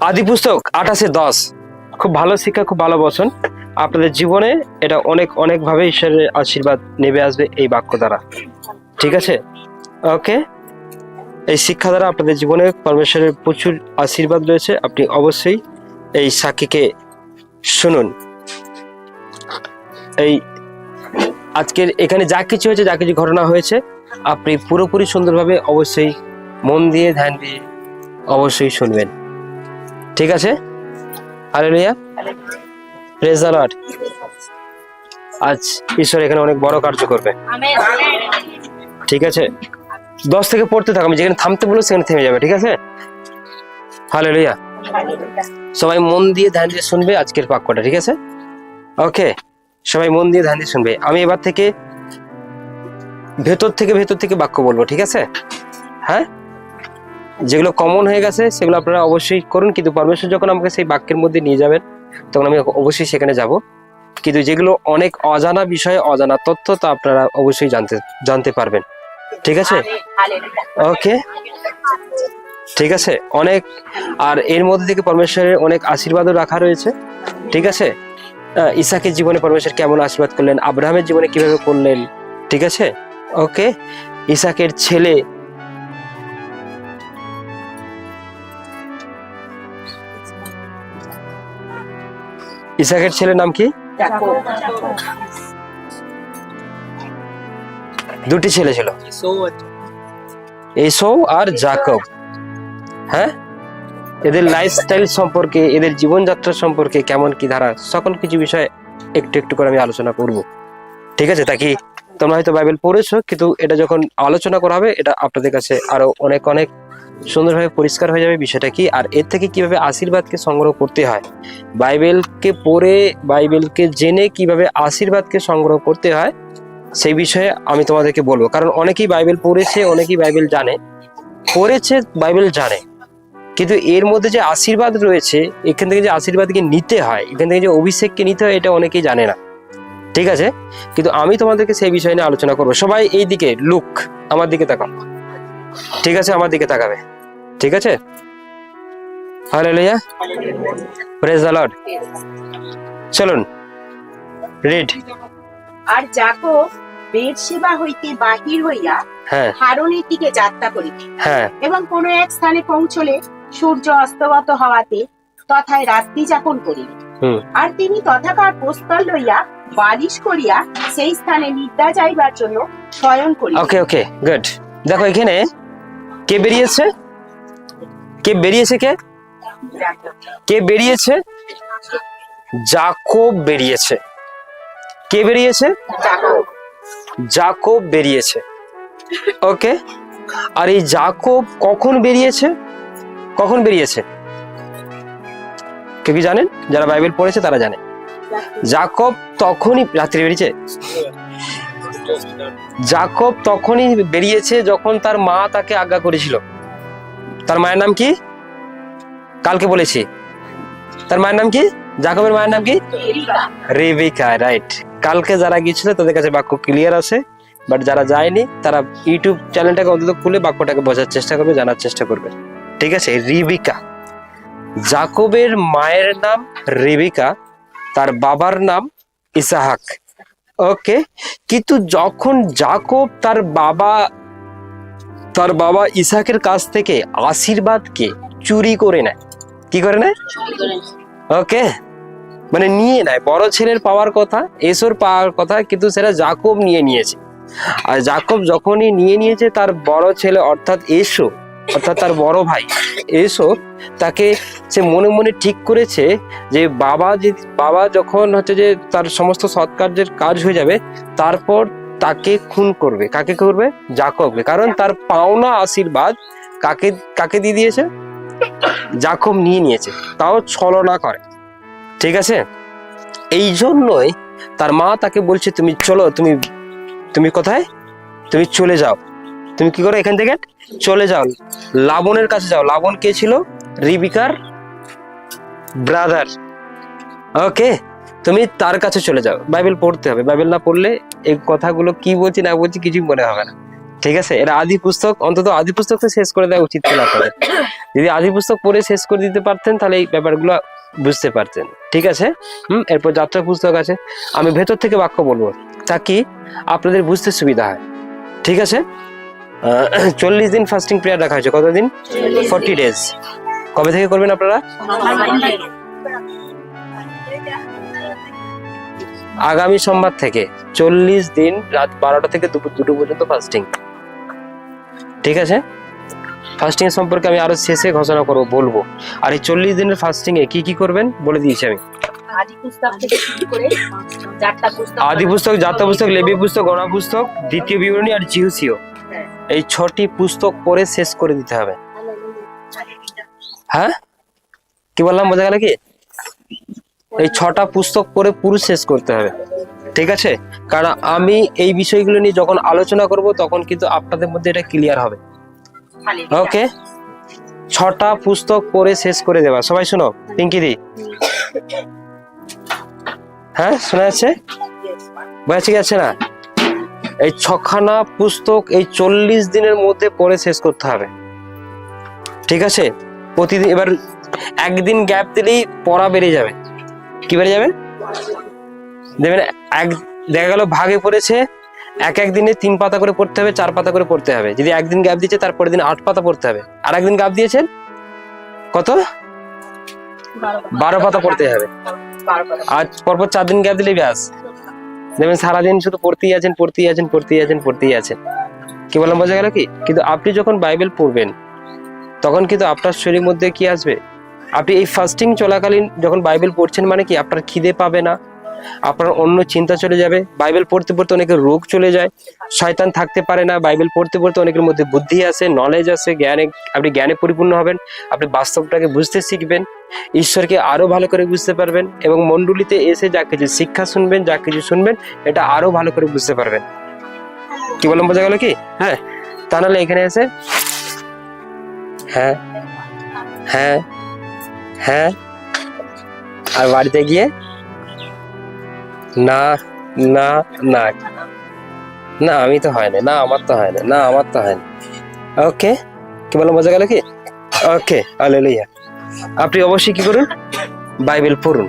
আদি পুস্তক 28:10। খুব ভালো শিক্ষা, খুব ভালো বচন। আপনাদের জীবনে এটা অনেক অনেক ভাবে ঈশ্বরের আশীর্বাদ নেমে আসবে এই বাক্য দ্বারা। ঠিক আছে, ওকে। এই শিক্ষা দ্বারা আপনাদের জীবনে পরমেশ্বরের প্রচুর আশীর্বাদ রয়েছে। আপনি অবশ্যই এই সাক্ষীকে শুনুন। এই আজকের এখানে যা কিছু হয়েছে, যা কিছু ঘটনা হয়েছে, আপনি পুরোপুরি সুন্দরভাবে অবশ্যই মন দিয়ে ধ্যান দিয়ে অবশ্যই শুনবেন। ঠিক আছে, হালেলুয়া, প্রেজ দ্য লর্ড। আজ ঈশ্বর এখানে অনেক বড় কার্য করবে। ঠিক আছে, 10 থেকে পড়তে থাকো। আমি যেখানে থামতে বলবো সেখানে থেমে যাবে। ঠিক আছে, হালেলুয়া। সবাই মন দিয়ে ধ্যান দিয়ে শুনবে আজকের বাক্যটা। ঠিক আছে, ওকে। সবাই মন দিয়ে ধ্যান দিয়ে শুনবে। আমি এবার থেকে ভেতর থেকে বাক্য বলবো। ঠিক আছে, হ্যাঁ। যেগুলো কমন হয়ে গেছে সেগুলো আপনারা অবশ্যই করুন, কিন্তু পরমেশ্বর যখন আমাকে সেই বাক্যের মধ্যে নিয়ে যাবেন তখন আমি অবশ্যই সেখানে যাব। কিন্তু যেগুলো অনেক অজানা বিষয়, অজানা তথ্য, তা আপনারা অবশ্যই জানতে পারবেন। ঠিক আছে, ওকে, ঠিক আছে। অনেক, আর এর মধ্যে থেকে পরমেশ্বরের অনেক আশীর্বাদও রাখা রয়েছে। ঠিক আছে, ইসাকের জীবনে পরমেশ্বর কেমন আশীর্বাদ করলেন, আব্রাহামের জীবনে কিভাবে করলেন। ঠিক আছে, ওকে। ইসাকের ছেলে ইসাকের ছেলের নাম কি? দুটি ছেলে ছিল, এসৌ আর জাকব। হ্যাঁ, এদের লাইফস্টাইল সম্পর্কে, এদের জীবনযাত্রা সম্পর্কে কেমন কি ধারা, সকল কিছু বিষয়ে একটু একটু করে আমি আলোচনা করব। ঠিক আছে, তাকি তোমরা হয়তো বাইবেল পড়েছো, কিন্তু এটা যখন আলোচনা করা হবে এটা আপনাদের কাছে আরো অনেক অনেক সুন্দরভাবে পরিষ্কার হয়ে যাবে বিষয়টা কি, আর এর থেকে কিভাবে আশীর্বাদকে সংগ্রহ করতে হয়, বাইবেলকে পড়ে, বাইবেলকে জেনে কিভাবে আশীর্বাদকে সংগ্রহ করতে হয় সেই বিষয়ে আমি তোমাদেরকে বলবো। কারণ অনেকেই বাইবেল পড়েছে, অনেকেই বাইবেল জানে, পড়েছে, বাইবেল জানে, কিন্তু এর মধ্যে যে আশীর্বাদ রয়েছে, এখান থেকে যে আশীর্বাদকে নিতে হয়, এখান থেকে যে অভিষেককে নিতে হয়, এটা অনেকেই জানে না। ঠিক আছে, কিন্তু আমি তোমাদেরকে সেই বিষয় নিয়ে আলোচনা করবো। সবাই এই দিকে লুক, আমার দিকে তাকাও। ঠিক আছে, আমার দিকে তাকাবে। ঠিক আছে, হালেলুয়া, প্রেজ দ্য লর্ড। চলুন রিড। আর যাকব বেরশেবা হইতে বাহির হইয়া হারনের দিকে যাত্রা করিবে, এবং কোন এক স্থানে পৌঁছলে সূর্য অস্তগত হওয়াতে তথায় রাত্রি যাপন করিবে। আর তিনি তথাকার প্রস্তর লইয়া বালিশ করিয়া সেই স্থানে নিদ্রা যাইবার জন্য শয়ন করিবেন। ওকে, ওকে, গুড। দেখো এখানে কে বেরিয়েছে, কে বেরিয়েছে, কে বেরিয়েছে? জাকব বেরিয়েছে। কে বেরিয়েছে? জাকব বেরিয়েছে। ওকে, আর এই জাকব কখন বেরিয়েছে? কখন বেরিয়েছে কেউ কি জানেন? যারা বাইবেল পড়েছে তারা জানে। জাকব তখনই রাত্রি বেরিয়েছে। জাকব তখনই বেরিয়েছে যখন তার মা তাকে আজ্ঞা করেছিল। তার মায়ের নাম কি? কালকে বলেছি। তার মায়ের নাম কি? জাকবের মায়ের নাম কি? রেবেকা। রাইট। কালকে যারা গিয়েছিল তাদের কাছে বাক্য ক্লিয়ার আছে, বাট যারা যায়নি তারা ইউটিউব চ্যানেলটাকে অন্তত খুলে বাক্যটাকে বোঝার চেষ্টা করবে, জানার চেষ্টা করবে। ঠিক আছে, রেবেকা। জাকবের মায়ের নাম রেবেকা, তার বাবার নাম ইসাহাক। ওকে, কিন্তু যখন জাকব তার বাবা ইসাহাকের কাছ থেকে আশীর্বাদকে চুরি করে নেয়, কি করে নেয়? ওকে, মানে নিয়ে নেয়। বড় ছেলের পাওয়ার কথা, এসোর পাওয়ার কথা, কিন্তু সেটা জাকব নিয়ে নিয়েছে। আর জাকব যখনই নিয়ে নিয়েছে, তার বড় ছেলে অর্থাৎ এসো, অর্থাৎ তার বড় ভাই এসো, তাকে সে মনে মনে ঠিক করেছে যে বাবা যখন হচ্ছে যে তার সমস্ত সৎকার্যের কাজ হয়ে যাবে, তারপর তাকে খুন করবে। কাকে করবে? জাকবকে। কারণ তার পাওনা আশীর্বাদ কাকে দিয়ে দিয়েছে? জাকব নিয়ে নিয়েছে, তাও ছলনা করে। ঠিক আছে, এই জন্যই তার মা তাকে বলছে, তুমি চলো, তুমি কোথায়? তুমি চলে যাও। তুমি কি করো? এখান থেকে চলে যাও, লাবনের কাছে যাও। লাবন কে ছিল? রেবেকার ব্রাদার। ওকে, তুমি তার কাছে চলে যাও। বাইবেল পড়তে হবে, বাইবেল না পড়লে এই কথাগুলো কি বলছি না বলছি কিছুই মনে হবে না। ঠিক আছে, এটা আদি পুস্তক, অন্তত আদি পুস্তক তো শেষ করে দেওয়া উচিত ছিল আপনাদের। যদি আদি পুস্তক পড়ে শেষ করে দিতে পারতেন তাহলে এই ব্যাপারগুলো বুঝতে পারতেন। ঠিক আছে, এরপর যাত্রা পুস্তক আছে, আমি ভেতর থেকে বাক্য বলবো তাকি আপনাদের বুঝতে সুবিধা হয়। ঠিক আছে, 40 দিন ফাস্টিং প্রেয়ার রাখা হয়েছে। কতদিন? 40 ডেজ। কবে থেকে করবেন আপনারা? আগামী সোমবার থেকে 40 দিন রাত 12টা থেকে দুপুর 2টো পর্যন্ত ফাস্টিং। ঠিক আছে, ফাস্টিং সম্পর্কে আমি আরো শেষে ঘোষণা করবো, বলবো। আর এই 40 দিনের ফাস্টিং এ কি কি করবেন বলে দিয়েছি আমি। আদি পুস্তক থেকে শুরু করে আদি পুস্তক, যাত্রা পুস্তক, লেবী পুস্তক, গণা পুস্তক, দ্বিতীয় বিবরণী আর জিহুসিও, এই 6টি পুস্তক পড়ে শেষ করে দিতে হবে। হ্যাঁ, কি বললাম বোঝা গেল কি? এই 6টা পুস্তক পড়ে পুরো শেষ করতে হবে। ঠিক আছে, কারণ আমি এই বিষয়গুলো নিয়ে যখন আলোচনা করব তখন কিন্তু আপনাদের মধ্যে এটা ক্লিয়ার হবে। ওকে, 6টা পুস্তক পড়ে শেষ করে দেওয়া। সবাই শোনো, পিঙ্কি দি, হ্যাঁ শোনা যাচ্ছে? বোঝা যাচ্ছে না? এই 6খানা পুস্তক এই 40 দিনের মধ্যে পড়ে শেষ করতে হবে। ঠিক আছে, প্রতিদিন। এবার একদিন গ্যাপ দিলেই পড়া বেড়ে যাবে। কি বেড়ে যাবে? দেখবেন দেখা গেল ভাগে পড়েছে, এক দিনে 3 পাতা করে পড়তে হবে, 4 পাতা করে পড়তে হবে। যদি একদিন গ্যাপ দিচ্ছে তারপরের দিন 8 পাতা পড়তে হবে। আর একদিন গ্যাপ দিয়েছেন কত? 12 পাতা পড়তে হবে। আর পরপর 4 দিন গ্যাপ দিলে ব্যাস, দেখবেন সারাদিন শুধু পড়তেই আছেন, পড়তেই আছেন, পড়তেই আছেন, পড়তেই আছেন। কি বললাম বোঝা গেল কি? কিন্তু আপনি যখন বাইবেল পড়বেন তখন কিন্তু আপনার শরীরের মধ্যে কি আসবে? আপনি এই ফাস্টিং চলাকালীন যখন বাইবেল পড়ছেন মানে কি, আপনার খিদে পাবে না, আপনার অন্য চিন্তা চলে যাবে। বাইবেল পড়তে পড়তে অনেকের রোগ চলে যায়, শয়তান থাকতে পারে না। বাইবেল পড়তে পড়তে অনেকের মধ্যে বুদ্ধি আসে, নলেজ আসে, আপনি জ্ঞানে পরিপূর্ণ হবেন। আপনি বাস্তবটাকে বুঝতে শিখবেন, ঈশ্বরকে আরো ভালো করে বুঝতে পারবেন, এবং মণ্ডলীতে এসে যা কিছু শিক্ষা শুনবেন, যা কিছু শুনবেন, এটা আরো ভালো করে বুঝতে পারবেন। কি বললাম বোঝা গেল কি? হ্যাঁ, তা নাহলে এখানে এসে হ্যাঁ হ্যাঁ হ্যাঁ, আর বাড়িতে গিয়ে না না না না, আমি তো হয় না, আমার তো হয় না, আমার তো হয় না। ওকে, কি বললাম বোঝা গেল কি? ওকে, হালেলুয়া। আপনি অবশ্যই কি করুন? বাইবেল পড়ুন,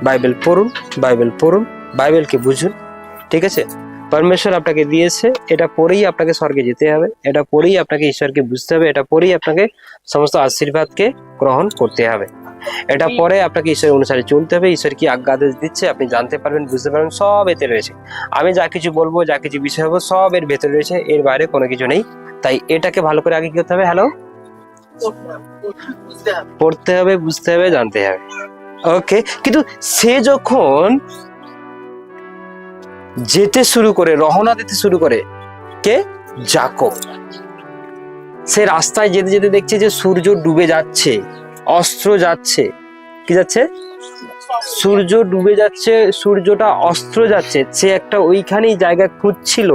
বাইবেল পড়ুন, বাইবেল পড়ুন, বাইবেলকে বুঝুন। ঠিক আছে, পরমেশ্বর আপনাকে দিয়েছে, এটা পড়েই আপনাকে স্বর্গে যেতে হবে, এটা পড়েই আপনাকে ঈশ্বরকে বুঝতে হবে, এটা পড়েই আপনাকে সমস্ত আশীর্বাদকে গ্রহণ করতে হবে, এটা পরে আপনাকে ঈশ্বরের অনুসারে চলতে হবে। ঈশ্বর কি আজ্ঞা আদেশ দিচ্ছে আপনি জানতে পারবেন, বুঝতে পারবেন, সব এতে রয়েছে। আমি যা কিছু বলবো, যা কিছু বিষয় হবো, সব এর ভেতরে রয়েছে, এর বাইরে কোনো কিছু নেই। তাই এটাকে ভালো করে আগে কি করতে হবে? হ্যালো, পড়তে হবে, বুঝতে হবে, জানতে হবে। ওকে, কিন্তু সে যখন যেতে শুরু করে, রওনা দিতে শুরু করে, কে? যাকব। সে রাস্তায় যেতে যেতে দেখছে যে সূর্য ডুবে যাচ্ছে, অস্ত্র যাচ্ছে। কি যাচ্ছে? সূর্য ডুবে যাচ্ছে, সূর্যটা অস্ত্র যাচ্ছে। সে একটা ওইখানেই জায়গা খুঁজছিল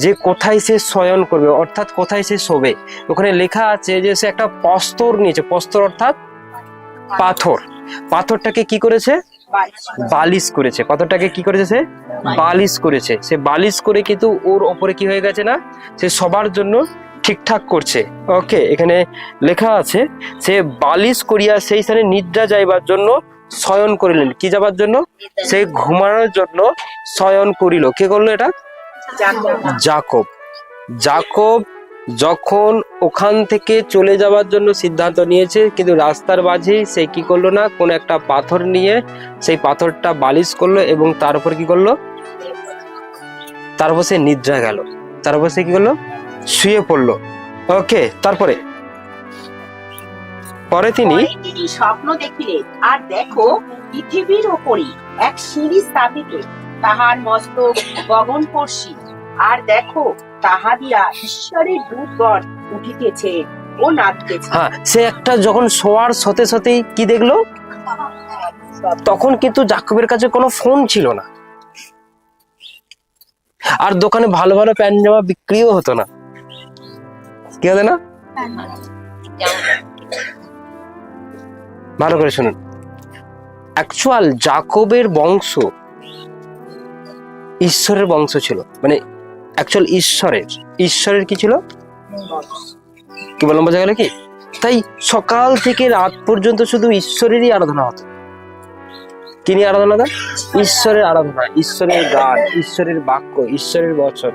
যে কোথায় সে শয়ন করবে, অর্থাৎ কোথায় সে শোবে। ওখানে লেখা আছে যে সে একটা প্রস্তর নিয়েছে। প্রস্তর অর্থাৎ পাথর। পাথরটাকে কি করেছে? বালিশ করেছে। পাথরটাকে কি করেছে? সে বালিশ করেছে। সে বালিশ করে কিন্তু ওর ওপরে কি হয়ে গেছে না, সে সবার জন্য ঠিকঠাক করছে। ওকে, এখানে লেখা আছে সে বালিশ করিয়া সেই স্থানে নিদ্রা যাইবার জন্য শয়ন করিলেন। কি যাবার জন্য? সে ঘুমানোর জন্য শয়ন করিল। কে করলো এটা? যাকব। যাকব যখন ওখান থেকে চলে যাওয়ার জন্য সিদ্ধান্ত নিয়েছে, কিন্তু রাস্তার মাঝেই সে কি করলো না, কোন একটা পাথর নিয়ে সেই পাথরটা বালিশ করলো এবং তার উপর কি করলো? তারপর সে নিদ্রা গেল, তারপর সে কি করলো? শুয়ে পড়লো। ওকে, তারপরে তিনি স্বপ্ন দেখিলেন, আর দেখো পৃথিবীর ওপরে এক সিঁড়ি স্থাপিত, তাহার মস্তক গগনস্পর্শী, আর দেখো তাহা দিয়া ঈশ্বরের দূতগণ উঠিতেছে ও নাচতেছে। হ্যাঁ, সে একটা যখন শোয়ার সাথে সাথেই কি দেখলো? তখন কিন্তু যাকবের কাছে কোনো ফোন ছিল না, আর দোকানে ভালো ভালো প্যান্ট জামা বিক্রিও হতো না। কি হতো না? ভালো করে শুনুন, অ্যাকচুয়াল যাকবের বংশ ঈশ্বরের বংশ ছিল, মানে অ্যাকচুয়াল ঈশ্বরের। ঈশ্বরের কি ছিল? কি বললাম, বোঝা গেল কি? তাই সকাল থেকে রাত পর্যন্ত শুধু ঈশ্বরেরই আরাধনা হতো। কি নিয়ে আরাধনা হতো? ঈশ্বরের আরাধনা, ঈশ্বরের গান, ঈশ্বরের বাক্য, ঈশ্বরের বচন।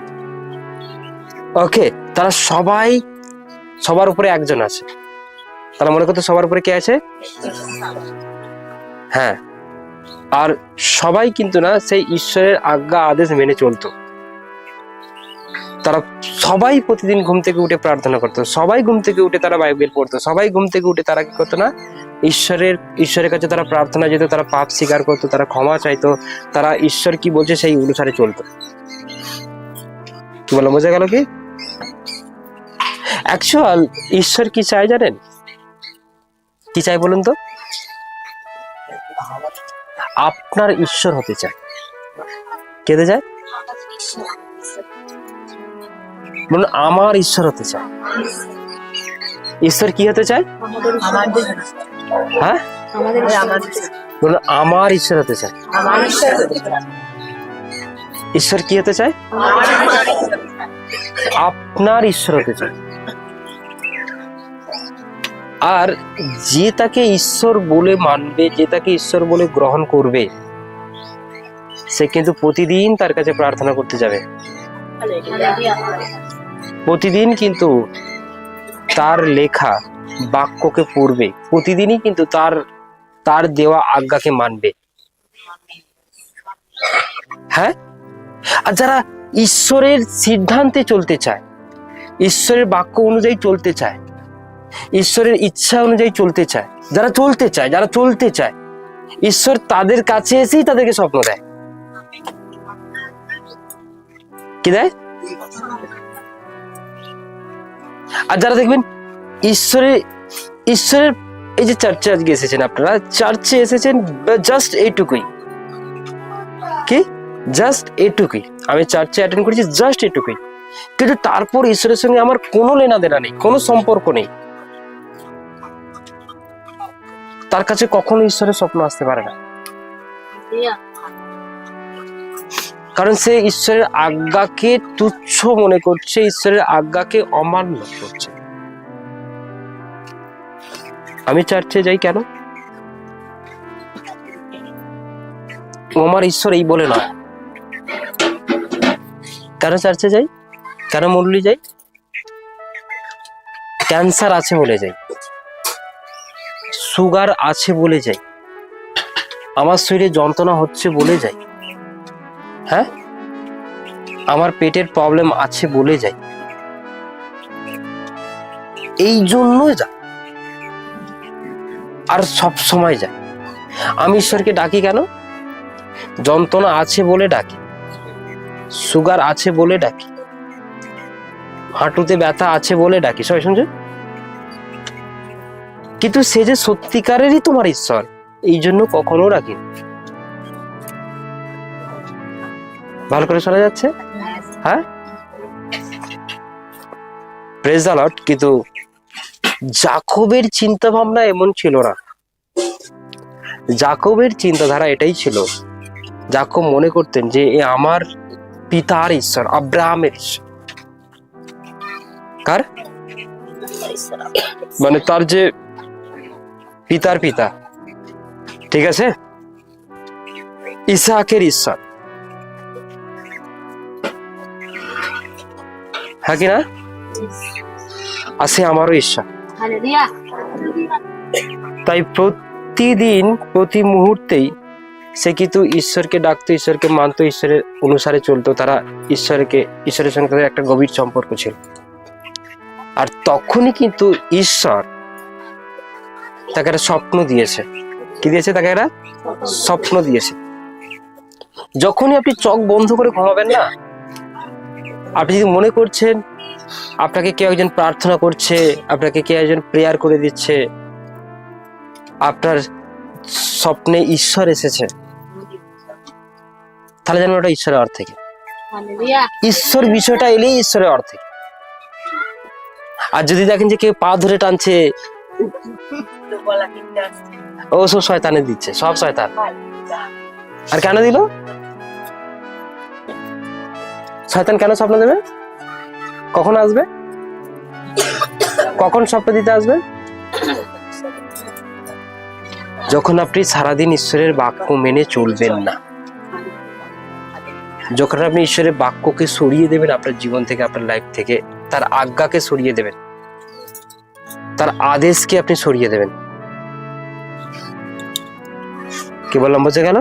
ওকে, তারা সবাই, সবার উপরে একজন আছে। তারা মনে করতো সবার উপরে কে আছে? হ্যাঁ, আর সবাই কিন্তু না সেই ঈশ্বরের আজ্ঞা আদেশ মেনে চলতো। তারা সবাই প্রতিদিন ঘুম থেকে উঠে প্রার্থনা করতো, সবাই ঘুম থেকে উঠে তারা বাইবেল পড়তো, সবাই ঘুম থেকে উঠে তারা কি করতো না, ঈশ্বরের কাছে তারা প্রার্থনা যেত, তারা পাপ স্বীকার করতো, তারা ক্ষমা চাইতো, তারা ঈশ্বর কি বলছে সেই অনুসারে চলতো। কি বললাম, বোঝা গেল কি? অ্যাকচুয়াল ঈশ্বর কি চায় জানেন? কি চাই বলুন তো? আপনার ঈশ্বর হতে চায়। কেঁদে যায় বলুন, আমার ঈশ্বর হতে চায়। ঈশ্বর কি হতে চায়? হ্যাঁ, বলুন, আমার ঈশ্বর হতে চায়। ঈশ্বর কি হতে চায়? আপনার ঈশ্বর হতে চায়। আর যে তাকে ঈশ্বর বলে মানবে, যে তাকে ঈশ্বর বলে গ্রহণ করবে, সে কিন্তু প্রতিদিন তার কাছে প্রার্থনা করতে যাবে। প্রতিদিন কিন্তু তার লেখা বাক্যকে পড়বে, প্রতিদিনই কিন্তু তার দেওয়া আজ্ঞাকে মানবে। হ্যাঁ, আর যারা ঈশ্বরের সিদ্ধান্তে চলতে চায়, ঈশ্বরের বাক্য অনুযায়ী চলতে চায়, ঈশ্বরের ইচ্ছা অনুযায়ী চলতে চায়, যারা চলতে চায়, ঈশ্বর তাদের কাছে এসেই তাদেরকে স্বপ্ন দেয়। কি দেয়? আর যারা দেখবেন ঈশ্বরের এই যে চার্চে আজকে এসেছেন, আপনারা চার্চে এসেছেন জাস্ট এইটুকুই। কি? জাস্ট এইটুকুই। আমি চার্চে অ্যাটেন্ড করেছি জাস্ট এইটুকুই, কিন্তু তারপর ঈশ্বরের সঙ্গে আমার কোনো লেনা দেনা নেই, কোনো সম্পর্ক নেই। তার কাছে কখনো ঈশ্বরের স্বপ্ন আসতে পারে না, কারণ সে ঈশ্বরের আজ্ঞাকে তুচ্ছ মনে করছে, ঈশ্বরের আজ্ঞাকে অমান্য করছে। আমি চার্চে যাই কেন? আমার ঈশ্বর এই বলে নয়। কেন চার্চে যাই? কেন মন্ডলী যাই? ক্যান্সার আছে বলে যাই, সুগার আছে বলে যাই, আমার শরীরে যন্ত্রণা হচ্ছে বলে যাই, হ্যাঁ, আমার পেটের প্রবলেম আছে বলে যাই, এই জন্য যাই। আর সব সময় যাই। আমি ঈশ্বরকে ডাকি কেন? যন্ত্রণা আছে বলে ডাকি, সুগার আছে বলে ডাকি, হাঁটুতে ব্যথা আছে বলে ডাকি। সবাই শুনছে? কিন্তু সে যে সত্যিকারেরই তোমার ঈশ্বর, এই জন্য কখনো ডাকি। ভালো করে শোনা যাচ্ছে? হ্যাঁ, প্রেজ দ্য লর্ড। কিন্তু যাকবের চিন্তা ভাবনা এমন ছিল না। যাকবের চিন্তাধারা এটাই ছিল, যাকব মনে করতেন যে এ আমার পিতার ঈশ্বর, আব্রাহামের ঈশ্বর। কার? মানে তার যে পিতার পিতা, ঠিক আছে, ইসাকের ঈশ্বর। হ্যাঁ কি না? আছে আমারও ঈশ্বর। তাই প্রতিদিন প্রতি মুহূর্তেই সে কিন্তু ঈশ্বরকে ডাকতো, ঈশ্বরকে মানতো, ঈশ্বরের অনুসারে চলতো। তারা ঈশ্বরের সঙ্গে তাদের একটা গভীর সম্পর্ক ছিল। আর তখনই কিন্তু ঈশ্বর তাকে একটা স্বপ্ন দিয়েছে। কি দিয়েছে? তাকে একটা স্বপ্ন দিয়েছে। যখনই আপনি চোখ বন্ধ করে ঘুমাবেন না, আপনি যদি মনে করছেন আপনাকে কেউ একজন প্রার্থনা করছে, আপনাকে কেউ একজন প্রেয়ার করে দিচ্ছে, আপনার স্বপ্নে ঈশ্বর এসেছে, তাহলে জানেন ওটা ঈশ্বরের অর্থ থেকে। ঈশ্বর বিষয়টা এলেই ঈশ্বরের অর্থ থেকে। আর যদি দেখেন যে কেউ পা ধরে টানছে, ও সব শয়তানে দিচ্ছে, সব শয়তান। আর কেন দিল? শয়তান কেন স্বপ্ন দেবে? কখন আসবে? কখন স্বপ্ন দিতে আসবে? যখন আপনি সারাদিন ঈশ্বরের বাক্য মেনে চলবেন না, যখন আপনি ঈশ্বরের বাক্যকে সরিয়ে দেবেন আপনার জীবন থেকে, আপনার লাইফ থেকে, তার আজ্ঞাকে সরিয়ে দেবেন, তার আদেশকে আপনি সরিয়ে দেবেন। কি বললাম, বুঝে গেল?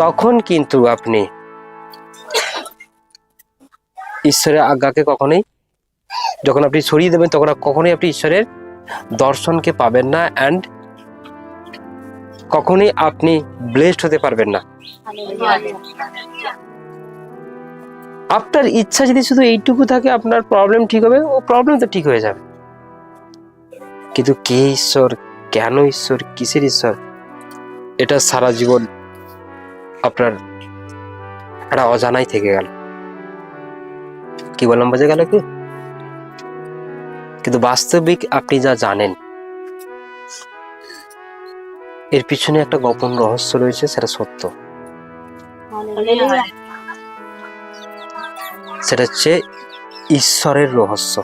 তখন কিন্তু আপনি ঈশ্বরের আজ্ঞাকে কখনোই, যখন আপনি সরিয়ে দেবেন, তখন কখনোই আপনি ঈশ্বরের দর্শনকে পাবেন না, অ্যান্ড কখনোই আপনি ব্লেসড হতে পারবেন না। আপনার ইচ্ছা যদি শুধু এইটুকু থাকে আপনার প্রবলেম ঠিক হবে, ও প্রবলেম তো ঠিক হয়ে যাবে। কিন্তু কে ঈশ্বর, কেন ঈশ্বর, কিসের ঈশ্বর, এটা সারা জীবন আপনার একটা অজানাই থেকে গেল। কি বললাম, বোঝা গেল কি? কিন্তু বাস্তবিক আপনি যা জানেন এর পিছনে একটা গোপন রহস্য রয়েছে, সেটা সত্য। সেটা হচ্ছে ঈশ্বরের রহস্য,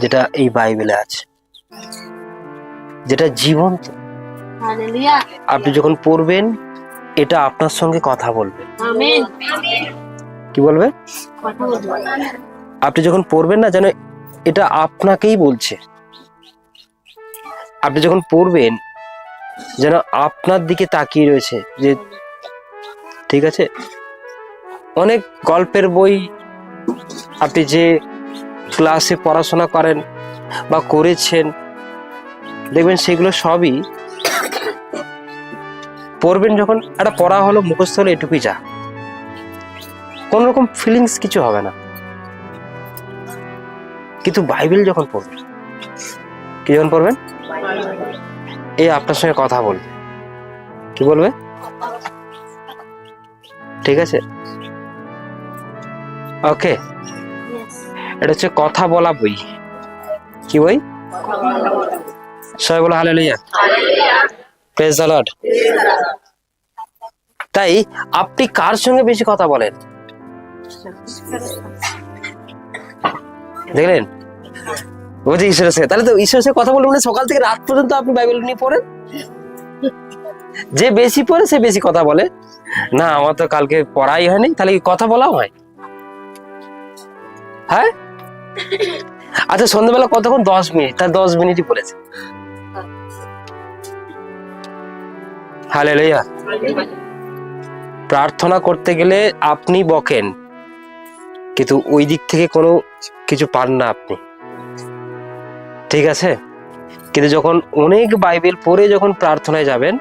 যেটা এই বাইবেলে আছে, যেটা জীবন্ত। আপনি যখন পড়বেন এটা আপনার সঙ্গে কথা বলবে। কি বলবে? আপনি যখন পড়বেন না, যেন এটা আপনাকেই বলছে। আপনি যখন পড়বেন যেন আপনার দিকে তাকিয়ে রয়েছে, যে ঠিক আছে। অনেক গল্পের বই আপনি যে ক্লাসে পড়াশোনা করেন বা করেছেন, দেখবেন সেগুলো সবই পড়বেন যখন একটা পড়া হলো, মুখস্থ হলো, এটুকুই যা, কোন রকম ফিলিংস কিছু হবে না। কিন্তু বাইবেল যখন পড়বেন, কি যখন পড়বেন, এই আপনার সঙ্গে কথা বলবে। কি বলবে? ঠিক আছে, ওকে। এটা হচ্ছে কথা বলা বই। কি বই? সবাই বলো হালেলুয়া, প্রেজ দ্য লর্ড। তাই আপনি কার সঙ্গে বেশি কথা বলেন? দেখলেন, বলছি ঈশ্বরের সঙ্গে। তাহলে তো ঈশ্বরের সঙ্গে কথা বলবেন মানে সকাল থেকে রাত পর্যন্ত আপনি বাইবেল নিয়ে পড়েন। যে বেশি পড়ে সে বেশি কথা বলে। না, আমার তো কালকে পড়াই হয়নি, তাহলে কি কথা বলাও হয়? হ্যাঁ, আচ্ছা সন্ধ্যাবেলা কতক্ষণ? 10 মিনিট, তার 10 মিনিটই পড়েছে। হালেলুয়া। প্রার্থনা করতে গেলে আপনি বকেন, কিন্তু ওই দিক থেকে কোনো কিছু পান না আপনি, ঠিক আছে। কিন্তু যখন অনেক বাইবেল পড়ে যখন প্রার্থনায় যাবেন,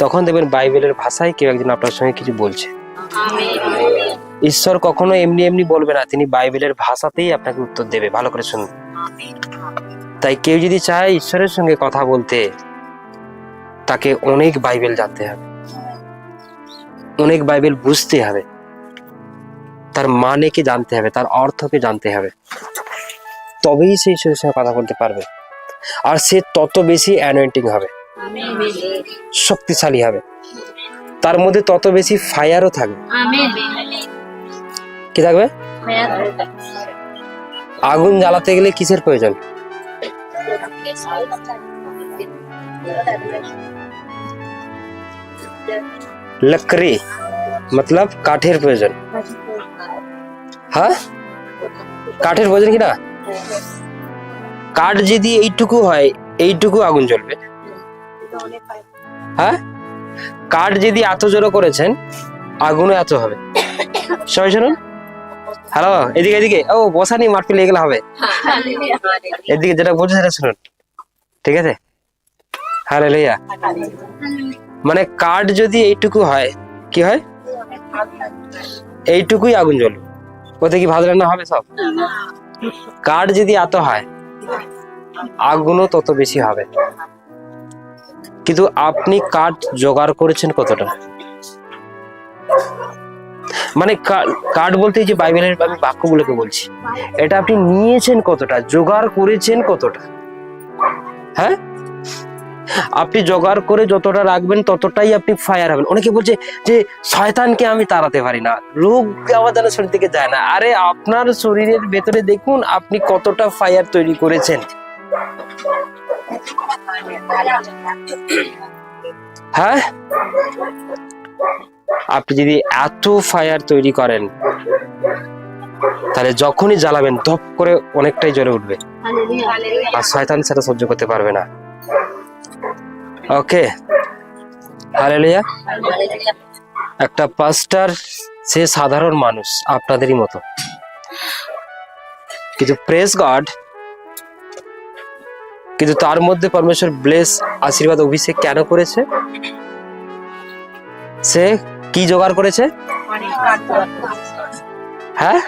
তখন দেখবেন বাইবেলের ভাষায় কেউ একজন আপনার সঙ্গে কিছু বলছে। ঈশ্বর কখনো এমনি এমনি বলবে না, তিনি বাইবেলের ভাষাতেই আপনাকে উত্তর দেবে। ভালো করে শুনুন। তাই কেউ যদি চায় ঈশ্বরের সঙ্গে কথা বলতে, তাকে অনেক বাইবেল জানতে হবে, অনেক বাইবেল বুঝতে হবে, তার মানেকে জানতে হবে, তার অর্থকে জানতে হবে, তবেই সে ঈশ্বরের সঙ্গে কথা বলতে পারবে। আর সে তত বেশি অ্যানয়েন্টিং হবে, শক্তিশালী হবে, তার মধ্যে তত বেশি ফায়ারও থাকবে। কি থাকবে? আগুন জ্বালাতে গেলে কিসের প্রয়োজন? লকড়ি, মতলব কাঠের প্রয়োজন। হ্যাঁ, কাঠের প্রয়োজন কি না? কাঠ যদি এইটুকু হয়, এইটুকু আগুন জ্বলবে। হ্যাঁ, কাঠ যদি এত জোরে করেছেন, আগুনও এত হবে। সবাই শুনুন। হ্যালো, এদিকে এদিকে, ও বসা নি, মাঠ পেলে এগুলো হবে। এদিকে যেটা বলছে সেটা শুনুন, ঠিক আছে। হালেলুয়া। মানে কাঠ যদি এইটুকু হয়, কি হয়? এইটুকুই আগুন জ্বলবে। ওতে কি ভাত রান্না হবে সব? কাঠ যদি এত হয়, আগুনও তত বেশি হবে। কিন্তু আপনি কাঠ জোগাড় করেছেন কতটা? মানে কাঠ বলতে যে বাইবেলের আমি বাক্যগুলোকে বলছি, এটা আপনি নিয়েছেন কতটা, জোগাড় করেছেন কতটা? হ্যাঁ, আপনি জোগাড় করে যতটা রাখবেন ততটাই আপনি ফায়ার হবেন। অনেকে বলছে যে শয়তানকে আমি তাড়াতে পারি না, রোগ আমার যেন শরীর থেকে যায় না। আরে আপনার শরীরের ভেতরে দেখুন আপনি কতটা ফায়ার তৈরি করেছেন। হ্যাঁ, আপনি যদি এত ফায়ার তৈরি করেন তাহলে যখনই জ্বালাবেন ধপ করে অনেকটাই জ্বলে উঠবে, আর শয়তান সেটা সহ্য করতে পারবে না। ওকে, হালেলুয়া। একটা পাস্টার সে সাধারণ মানুষ আপনাদেরই মতো, কিন্তু প্রেজ গড, কিন্তু তার মধ্যে পরমেশ্বর ব্লেস আশীর্বাদ অভিষেক কেন করেছে? সে কি জোগাড় করেছে? হ্যাঁ,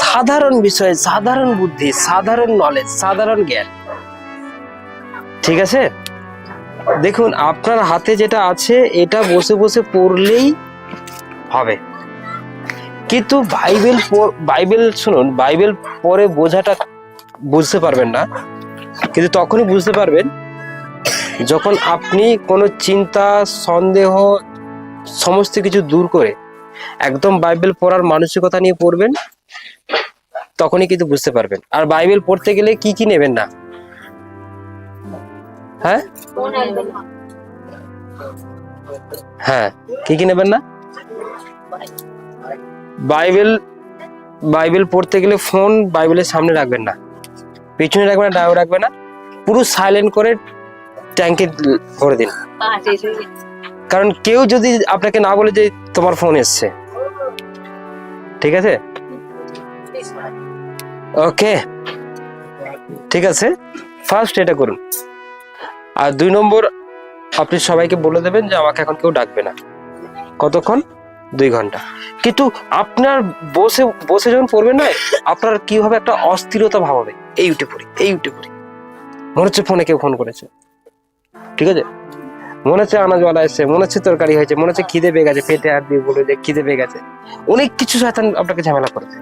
সাধারণ বিষয়, সাধারণ বুদ্ধি, সাধারণ নলেজ, সাধারণ জ্ঞান। ঠিক আছে, দেখুন আপনার হাতে যেটা আছে এটা বসে বসে পড়লেই হবে, কিন্তু বাইবেল শুনুন, বাইবেল পরে বোঝাটা বুঝতে পারবেন না, কিন্তু তখনই বুঝতে পারবেন যখন আপনি কোনো চিন্তা, সন্দেহ সমস্ত কিছু দূর করে একদম বাইবেল পড়ার মানসিকতা নিয়ে পড়বেন, তখনই কিন্তু বুঝতে পারবেন। আর বাইবেল পড়তে গেলে কি কি নেবেন না? হ্যাঁ হ্যাঁ, কি কি নেবেন না? বাইবেল পড়তে গেলে ফোন বাইবেলের সামনে রাখবেন না, পিছনে রাখবেন না, ডায়ও রাখবেন না, পুরো সাইলেন্ট করে ট্যাঙ্কে ভরে দিন। কারণ কেউ যদি আপনাকে না বলে যে তোমার ফোন এসছে, ঠিক আছে? ওকে, ঠিক আছে, ফার্স্ট এটা করুন। আর 2 নম্বর, আপনি সবাইকে বলে দেবেন যে আমাকে এখন কেউ ডাকবে না। কতক্ষণ? 2 ঘন্টা। কিন্তু আপনার বসে বসে যখন পড়বেন না, আপনার কি হবে, একটা অস্থিরতা ভাব হবে, এই উঠে পড়ি, এই উঠে পড়ি, মনে হচ্ছে ফোনে কেউ ফোন করেছে, ঠিক আছে, মনে হচ্ছে আনাজওয়ালা এসছে, মনে হচ্ছে তরকারি হয়েছে, মনে হচ্ছে খিদে পেয়ে গেছে, পেটে হাত দিয়ে বলে যে খিদে পেয়ে গেছে, অনেক কিছু শয়তান আপনাকে ঝামেলা করবে।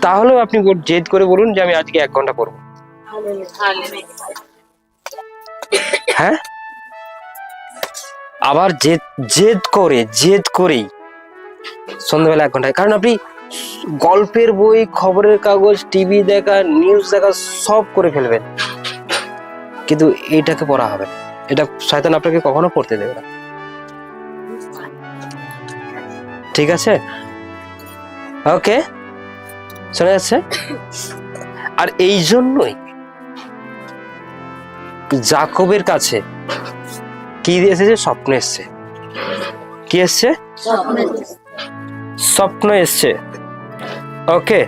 তাহলেও আপনি জেদ করে বলুন যে আমি আজকে 1 ঘন্টা পড়বো। হ্যাঁ, আবার জেদ করেই সন্ধ্যাবেলা 1 ঘন্টায়, কারণ আপনি গল্পের বই, খবরের কাগজ, টিভি দেখা, নিউজ দেখা সব করে ফেলবেন, কিন্তু এইটাকে পড়া হবে না। এটা শয়তান আপনাকে কখনো পড়তে দেবে না, ঠিক আছে? ওকে, শোনা যাচ্ছে? আর এই জন্যই যাকবের কাছে কি এসেছে? স্বপ্ন এসছে। কি এসছে? স্বপ্ন এসছে। ওকে,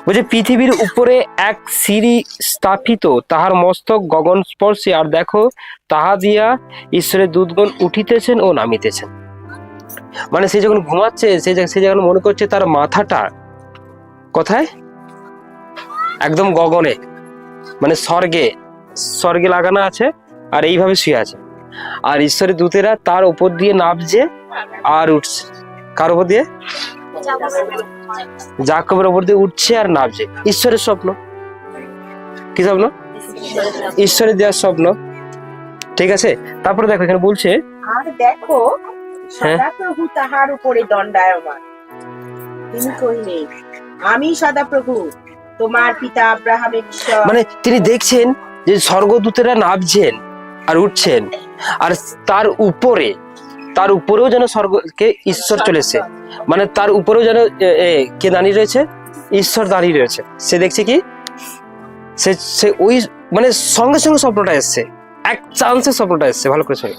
বলছে পৃথিবীর উপরে এক সিঁড়ি স্থাপিত, তাহার মস্তক গগন স্পর্শী, আর দেখো তাহা দিয়া ঈশ্বরের দূতগণ উঠিতেছেন ও নামিতেছেন। মানে সে যখন ঘুমাচ্ছে, সে যখন মনে করছে তার মাথাটা কোথায়? একদম গগনে, মানে স্বর্গে লাগানো আছে, আর এইভাবে শুয়ে আছে, আর ঈশ্বরের দূতেরা তার উপর দিয়ে নামছে আর উঠছে। কার উপর দিয়ে? যাকবের উপর দিয়ে উঠছে আর নামছে। ঈশ্বরের স্বপ্ন। কি স্বপ্ন? ঈশ্বরের দেওয়ার স্বপ্ন, ঠিক আছে? তারপরে দেখো এখানে বলছে, আর দেখো সদাপ্রভু তাহার উপরে দণ্ডায়মান, তিনি কহিলেন, আমি সদাপ্রভু তোমার পিতা আব্রাহামের ঈশ্বর। মানে তিনি দেখছেন যে স্বর্গদূতেরা নামছেন আর উঠছেন, আর তার উপরেও যেন স্বর্গকে ঈশ্বর চলেছে, মানে তার উপরেও যেন কে দাঁড়িয়ে রয়েছে? ঈশ্বর দাঁড়িয়ে রয়েছে। সে দেখছে কি, সে ওই মানে সঙ্গে সঙ্গে স্বপ্নটা এসছে, এক চান্সে স্বপ্নটা এসছে। ভালো করে শোনো,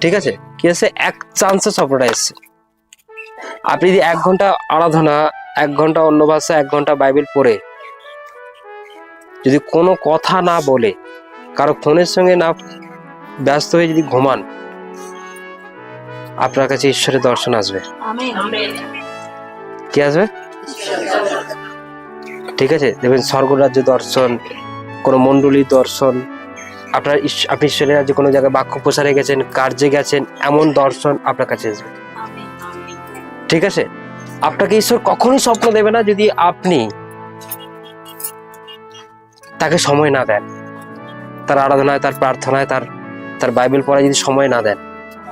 ঠিক আছে? কি এসছে? এক চান্সে স্বপ্নটা এসছে। আপনি যদি 1 ঘন্টা আরাধনা, 1 ঘন্টা অন্য ভাষা, 1 ঘন্টা বাইবেল পড়ে যদি কোনো কথা না বলে, কারো ফোনের সঙ্গে না ব্যস্ত হয়ে যদি ঘুমান, আপনার কাছে ঈশ্বরের দর্শন আসবে। কি আসবে? ঠিক আছে, দেখবেন স্বর্গরাজ্য দর্শন, কোনো মণ্ডলীর দর্শন, আপনি ঈশ্বরের রাজ্যে কোনো জায়গায় বাক্য প্রচারে গেছেন, কার্যে গেছেন, এমন দর্শন আপনার কাছে আসবে। ঠিক আছে? আপনাকে ঈশ্বর কখনোই স্বপ্ন দেবে না যদি আপনি তাকে সময় না দেন, তার আরাধনায়, তার প্রার্থনায়, তার বাইবেল পড়ায় যদি সময় না দেন,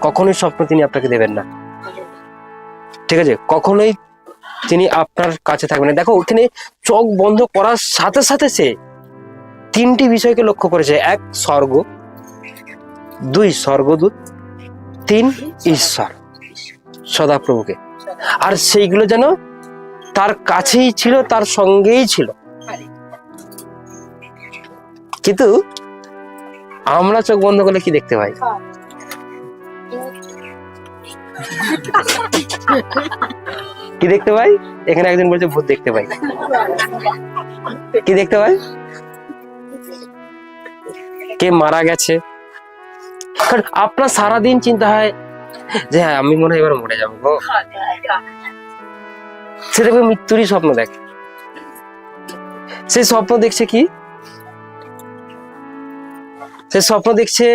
কখনোই স্বপ্ন তিনি আপনাকে দেবেন না। ঠিক আছে, কখনোই তিনি আপনার কাছে থাকবেন না। দেখো ওখানে চোখ বন্ধ করার সাথে সাথে সে 3টি বিষয়কে লক্ষ্য করেছে। 1 স্বর্গ, 2 স্বর্গদূত, 3 ঈশ্বর সদাপ্রভুকে। আর সেইগুলো যেন তার কাছেই ছিল, তার সঙ্গেই ছিল। কিন্তু আমরা চোখ বন্ধ করলে কি দেখতে পাই? কি দেখতে পাই? এখানে একজন বলছে ভূত দেখতে পাই। কি দেখতে পাই? কে মারা গেছে। কারণ আপনার সারাদিন চিন্তা হয় যে হ্যাঁ আমি মনে হয় এবার মরে যাবো গো। সে দেখবে মৃত্যুরই স্বপ্ন দেখে। সেই স্বপ্ন দেখছে কি? সে স্বপ্ন দেখছে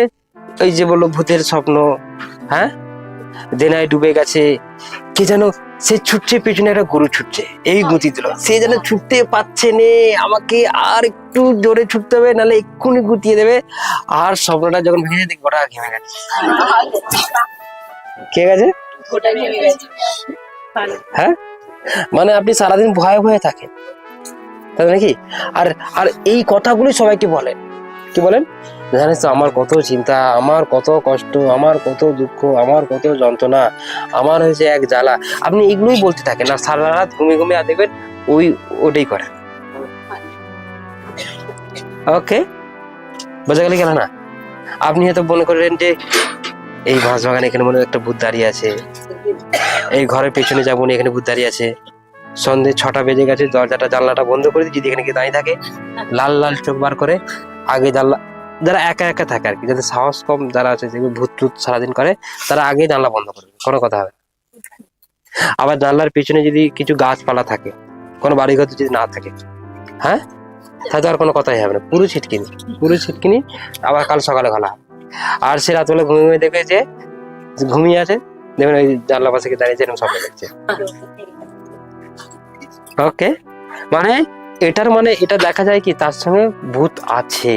ওই যে বললো ভূতের স্বপ্ন। হ্যাঁ, দেনায় ডুবে গেছে, কে যেন সে ছুটছে, পেছনে একটা গরু ছুটছে, এই গতি দিল, সে যেন ছুটতে পারছে নে, আমাকে আর একটু জোরে ছুটতে হবে, নাহলে এক্ষুনি গুটিয়ে দেবে। আর স্বপ্নটা যখন ভেঙে দেখি ওটা ঘেমে গেছে। কে গেছে? হ্যাঁ, মানে আপনি সারাদিন ভয়ে ভয়ে থাকেন, তাই নাকি? আর আর এই কথাগুলি সবাইকে বলেন। কি বলেন? জানিস তো আমার কত চিন্তা, আমার কত কষ্ট, আমার কত দুঃখ, আমার কত যন্ত্রণা, আমার হয়েছে এক জ্বালা। আপনি এগুলোই বলতে থাকেন আর সারা রাত ঘুমিয়ে ঘুমিয়ে আর দেখবেন ওটাই করে। ওকে, বোঝা গেল কেন না? আপনি হয়তো মনে করেন যে এই বাঁশবাগানে এখানে মনে হয় একটা ভূত দাঁড়িয়ে আছে, এই ঘরের পেছনে যাবো না, এখানে ভূত দাঁড়িয়ে আছে। সন্ধ্যে 6টা বেজে গেছে, দরজাটা জানলাটা বন্ধ করে দিই, যদি এখানে কি দাঁড়িয়ে থাকে, লাল লাল চোখ বার করে আগে জানলা, যারা একা একা থাকে আর কি, যাদের সাহস কম, যারা আছে যেগুলো ভূত টুত সারাদিন করে, তারা আগেই জানলা বন্ধ করবে, কোনো কথা হবে। আবার জানলার পিছনে যদি কিছু গাছপালা থাকে, কোনো বাড়িঘর যদি না থাকে, হ্যাঁ, তাহলে আর কোনো কথাই হবে না, পুরো ছিটকিনি আবার কাল সকালে খোলা। আর সে রাতবেলা ঘুমিয়ে ঘুমিয়ে দেখবে যে ঘুমিয়ে আছে, দেখবেন ওই জানলা পাশে দাঁড়িয়েছে, এরকম স্বপ্ন দেখছে। ওকে, মানে এটার মানে এটা দেখা যায় কি তার সঙ্গে ভূত আছে,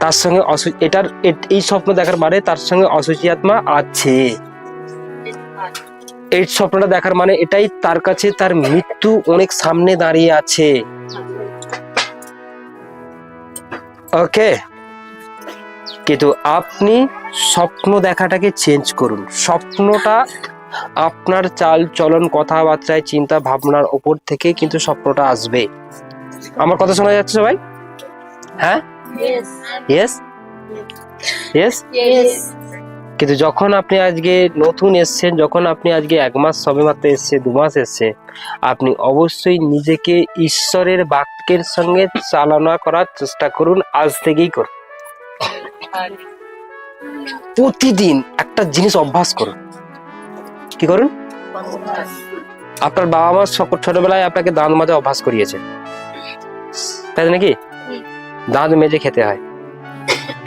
তার সঙ্গে এটার এই স্বপ্ন দেখার মানে তার সঙ্গে অসুচি আত্মা আছে। এই স্বপ্নটা দেখার মানে এটাই তার কাছে তার মৃত্যু অনেক সামনে দাঁড়িয়ে আছে। ওকে, কিন্তু আপনি স্বপ্ন দেখাটাকে চেঞ্জ করুন। স্বপ্নটা আপনার চাল চলন, কথাবার্তায়, চিন্তা ভাবনার উপর থেকে কিন্তু স্বপ্নটা আসবে। আমার কথা শোনা যাচ্ছে সবাই? হ্যাঁ, ইয়েস ইয়েস। কিন্তু যখন আপনি আজকে নতুন এসছেন, যখন আপনি আজকে 1 মাস সবেমাত্র এসছে, 2 মাস এসছে, আপনি অবশ্যই নিজেকে ঈশ্বরের বাক্যের সঙ্গে চালনা করার চেষ্টা করুন। আজ থেকেই করুন। প্রতিদিন একটা জিনিস অভ্যাস করুন। কি করুন? আপনার বাবা মা ছোটবেলায় আপনাকে দাঁত মাজা অভ্যাস করিয়েছে, তাই নাকি? দাঁত মেজে খেতে হয়,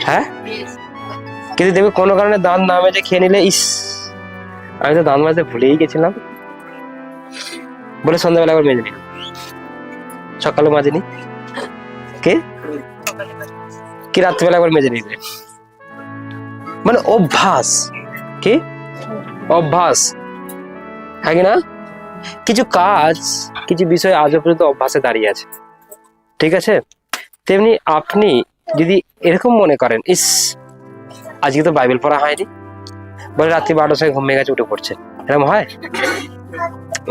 হ্যাঁ? কিন্তু দেখবে কোনো কারণে দাঁত না মেজে খেয়ে নিলে, ইস আমি তো দাঁত মাজতে ভুলেই গেছিলাম বলে সন্ধ্যাবেলা আবার মেজে নিল, সকালে মাজেনি, কি রাত্রিবেলা আবার মেজে নিলে। মানে অভ্যাস, কি অভ্যাস, হ্যাঁ কি না? কিছু কাজ, কিছু বিষয় আজও পর্যন্ত অভ্যাসে দাঁড়িয়ে আছে, ঠিক আছে? তেমনি আপনি যদি এরকম মনে করেন, ইস আজকে তো বাইবেল পড়া হয়নি, বলে রাত্রি 12টার সময় ঘুমিয়ে গেছে, উঠে পড়ছে, এরকম হয়?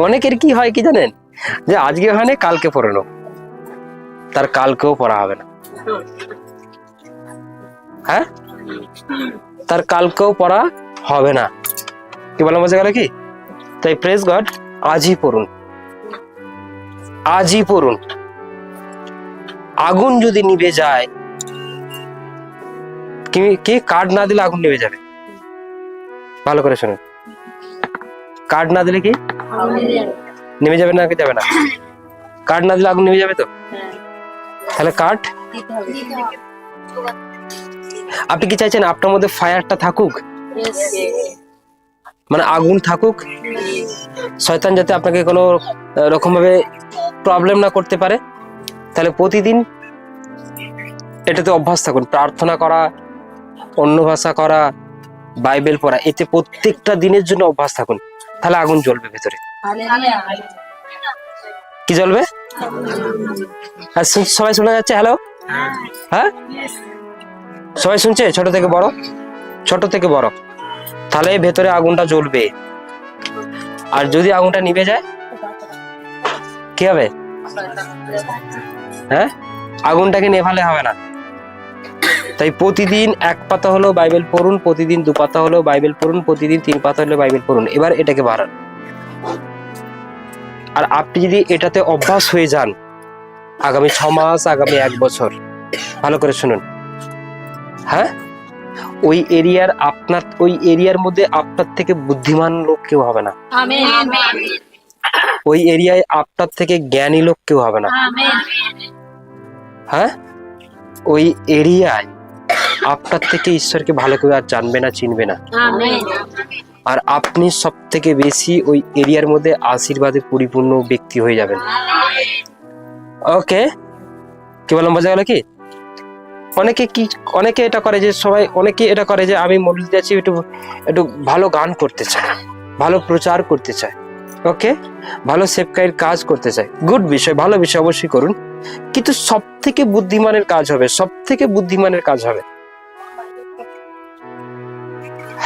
অনেকের কি হয় কি জানেন, যে আজকে হয়নি কালকে পড়ে নেব, তার কালকেও পড়া হবে না, হ্যাঁ, তার কালকেও পড়া হবে না। কি বলা বোঝা গেল কি? তাই প্রেজ গড, আজই পড়ুন, আজই পড়ুন। আগুন যদি নিভে যায়, কি কাঠ না দিলে আগুন নিভে যাবে? ভালো করে শুনুন, কাঠ না দিলে কি নিভে যাবে না? যাবে না? কাঠ না দিলে আগুন নিভে যাবে তো? তাহলে কাঠ, আপনি কি চাইছেন আপনার মধ্যে ফায়ারটা থাকুক? মানে আগুন থাকুক, শয়তান যাতে আপনাকে কোনো রকম ভাবে প্রবলেম না করতে পারে। তাহলে প্রতিদিন এটাতে অভ্যাস থাকুন, প্রার্থনা করা, অন্য ভাষা করা, বাইবেল পড়া, এতে প্রত্যেকটা দিনের জন্য অভ্যাস থাকুন। তাহলে আগুন জ্বলবে ভেতরে। কি জ্বলবে? আর সবাই শোনা যাচ্ছে? হ্যালো, হ্যাঁ সবাই শুনছে? ছোট থেকে বড়, ছোট থেকে বড়। তাহলে ভেতরে আগুনটা জ্বলবে। আর যদি আগুনটা নিভে যায় কি হবে? হ্যাঁ, আগুনটাকে নেভালে হবে না। তাই প্রতিদিন 1 পাতা হলো বাইবেল পড়ুন, প্রতিদিন 2 পাতা হলো বাইবেল পড়ুন, প্রতিদিন 3 পাতা হলো বাইবেল পড়ুন। এবার এটাকে বাড়ান। আর আপনি যদি এটাতে অভ্যাস হয়ে যান, আগামী 6 মাস, আগামী 1 বছর, ভালো করে শুনুন, হ্যাঁ, ওই এরিয়ার মধ্যে আপনার থেকে বুদ্ধিমান লোক কেউ হবে না। ওই এরিয়ায় আপনার থেকে জ্ঞানী লোক কেউ হবে না। হ্যাঁ, ওই এরিয়ায় আপনার থেকে ঈশ্বরকে ভালো করে আর জানবে না, চিনবে না। আর আপনি সব থেকে বেশি ওই এরিয়ার মধ্যে আশীর্বাদে পরিপূর্ণ ব্যক্তি হয়ে যাবেন। ওকে, কি বললাম, বোঝা গেল কি? অনেকে এটা করে যে অনেকে এটা করে যে আমি মন্দিরে যাচ্ছি, একটু ভালো গান করতে চাই, ভালো প্রচার করতে চাই, ওকে, ভালো সেবকাইয়ের কাজ করতে চাই। গুড বিষয়, ভালো বিষয়, অবশ্যই করুন। কিন্তু সব থেকে বুদ্ধিমানের কাজ হবে, সব থেকে বুদ্ধিমানের কাজ হবে,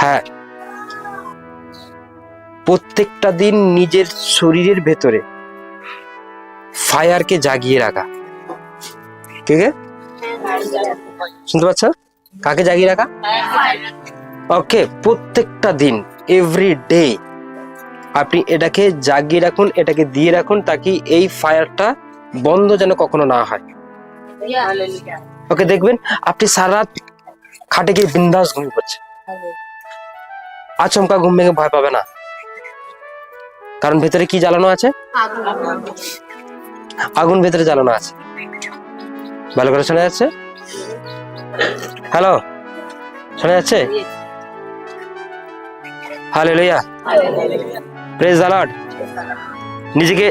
হ্যাঁ, প্রত্যেকটা দিন নিজের শরীরের ভেতরে ফায়ারকে জাগিয়ে রাখা। ঠিক আছে, শুনতে পাচ্ছ? কাকে জাগিয়ে রাখা? ওকে, প্রত্যেকটা দিন, এভরি ডে আপনি এটাকে জাগিয়ে রাখুন, এটাকে দিয়ে রাখুন, তাকি এই ফায়ারটা বন্ধ যেন কখনো না হয়। ওকে, দেখবেন আপনি সারা রাত খাটে গিয়ে বিন্দাস ঘুমিয়ে পড়ছে, আচমকা ঘুম ভেঙে ভয় পাবে না। কারণ ভেতরে কি জ্বালানো আছে? আগুন ভেতরে জ্বালানো আছে। ভালো করে শোনা যাচ্ছে? হ্যালো, শোনা যাচ্ছে? Hallelujah, praise the lord. নিজেকে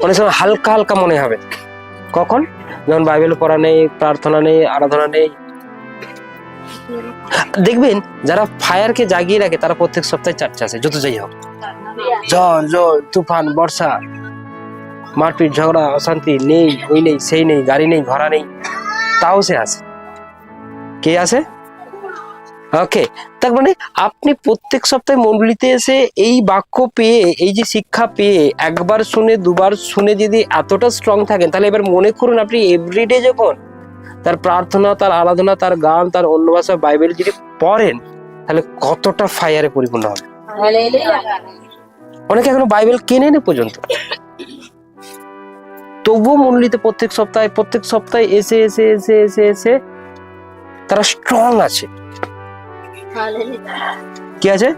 অনেক সময় হালকা হালকা মনে হবে। কখন? যখন বাইবেল পড়া নেই, প্রার্থনা নেই, আরাধনা নেই। দেখবেন যারা ফায়ারকে জাগিয়ে রাখে তারা প্রত্যেক সপ্তাহে চার্চে আসে, যত যাই হোক, ঝড় জল তুফান বর্ষা, মারপিট ঝগড়া অশান্তি নেই, ওই নেই সেই নেই, গাড়ি নেই ঘোড়া নেই, তাও সে আসে। কে আসে? ওকে, তার মানে আপনি প্রত্যেক সপ্তাহে মণ্ডলীতে এসে এই বাক্য পেয়ে, এই যে শিক্ষা পেয়ে, একবার শুনে দুবার শুনে যদি এতটা স্ট্রং থাকেন, তাহলে এবার মনে করুন আপনি এভরিডে যখন তার প্রার্থনা, তার আরাধনা, তার গান, তার অন্য ভাষা বাইবেল যদি পড়েন, তাহলে কতটা ফায়ারে পরিপূর্ণ হবে। অনেকে এখনো বাইবেল কেনে না পর্যন্ত, তবুও মণ্ডলীতে প্রত্যেক সপ্তাহে এসে এসে এসে এসে এসে তারা স্ট্রং আছে। কি আছে?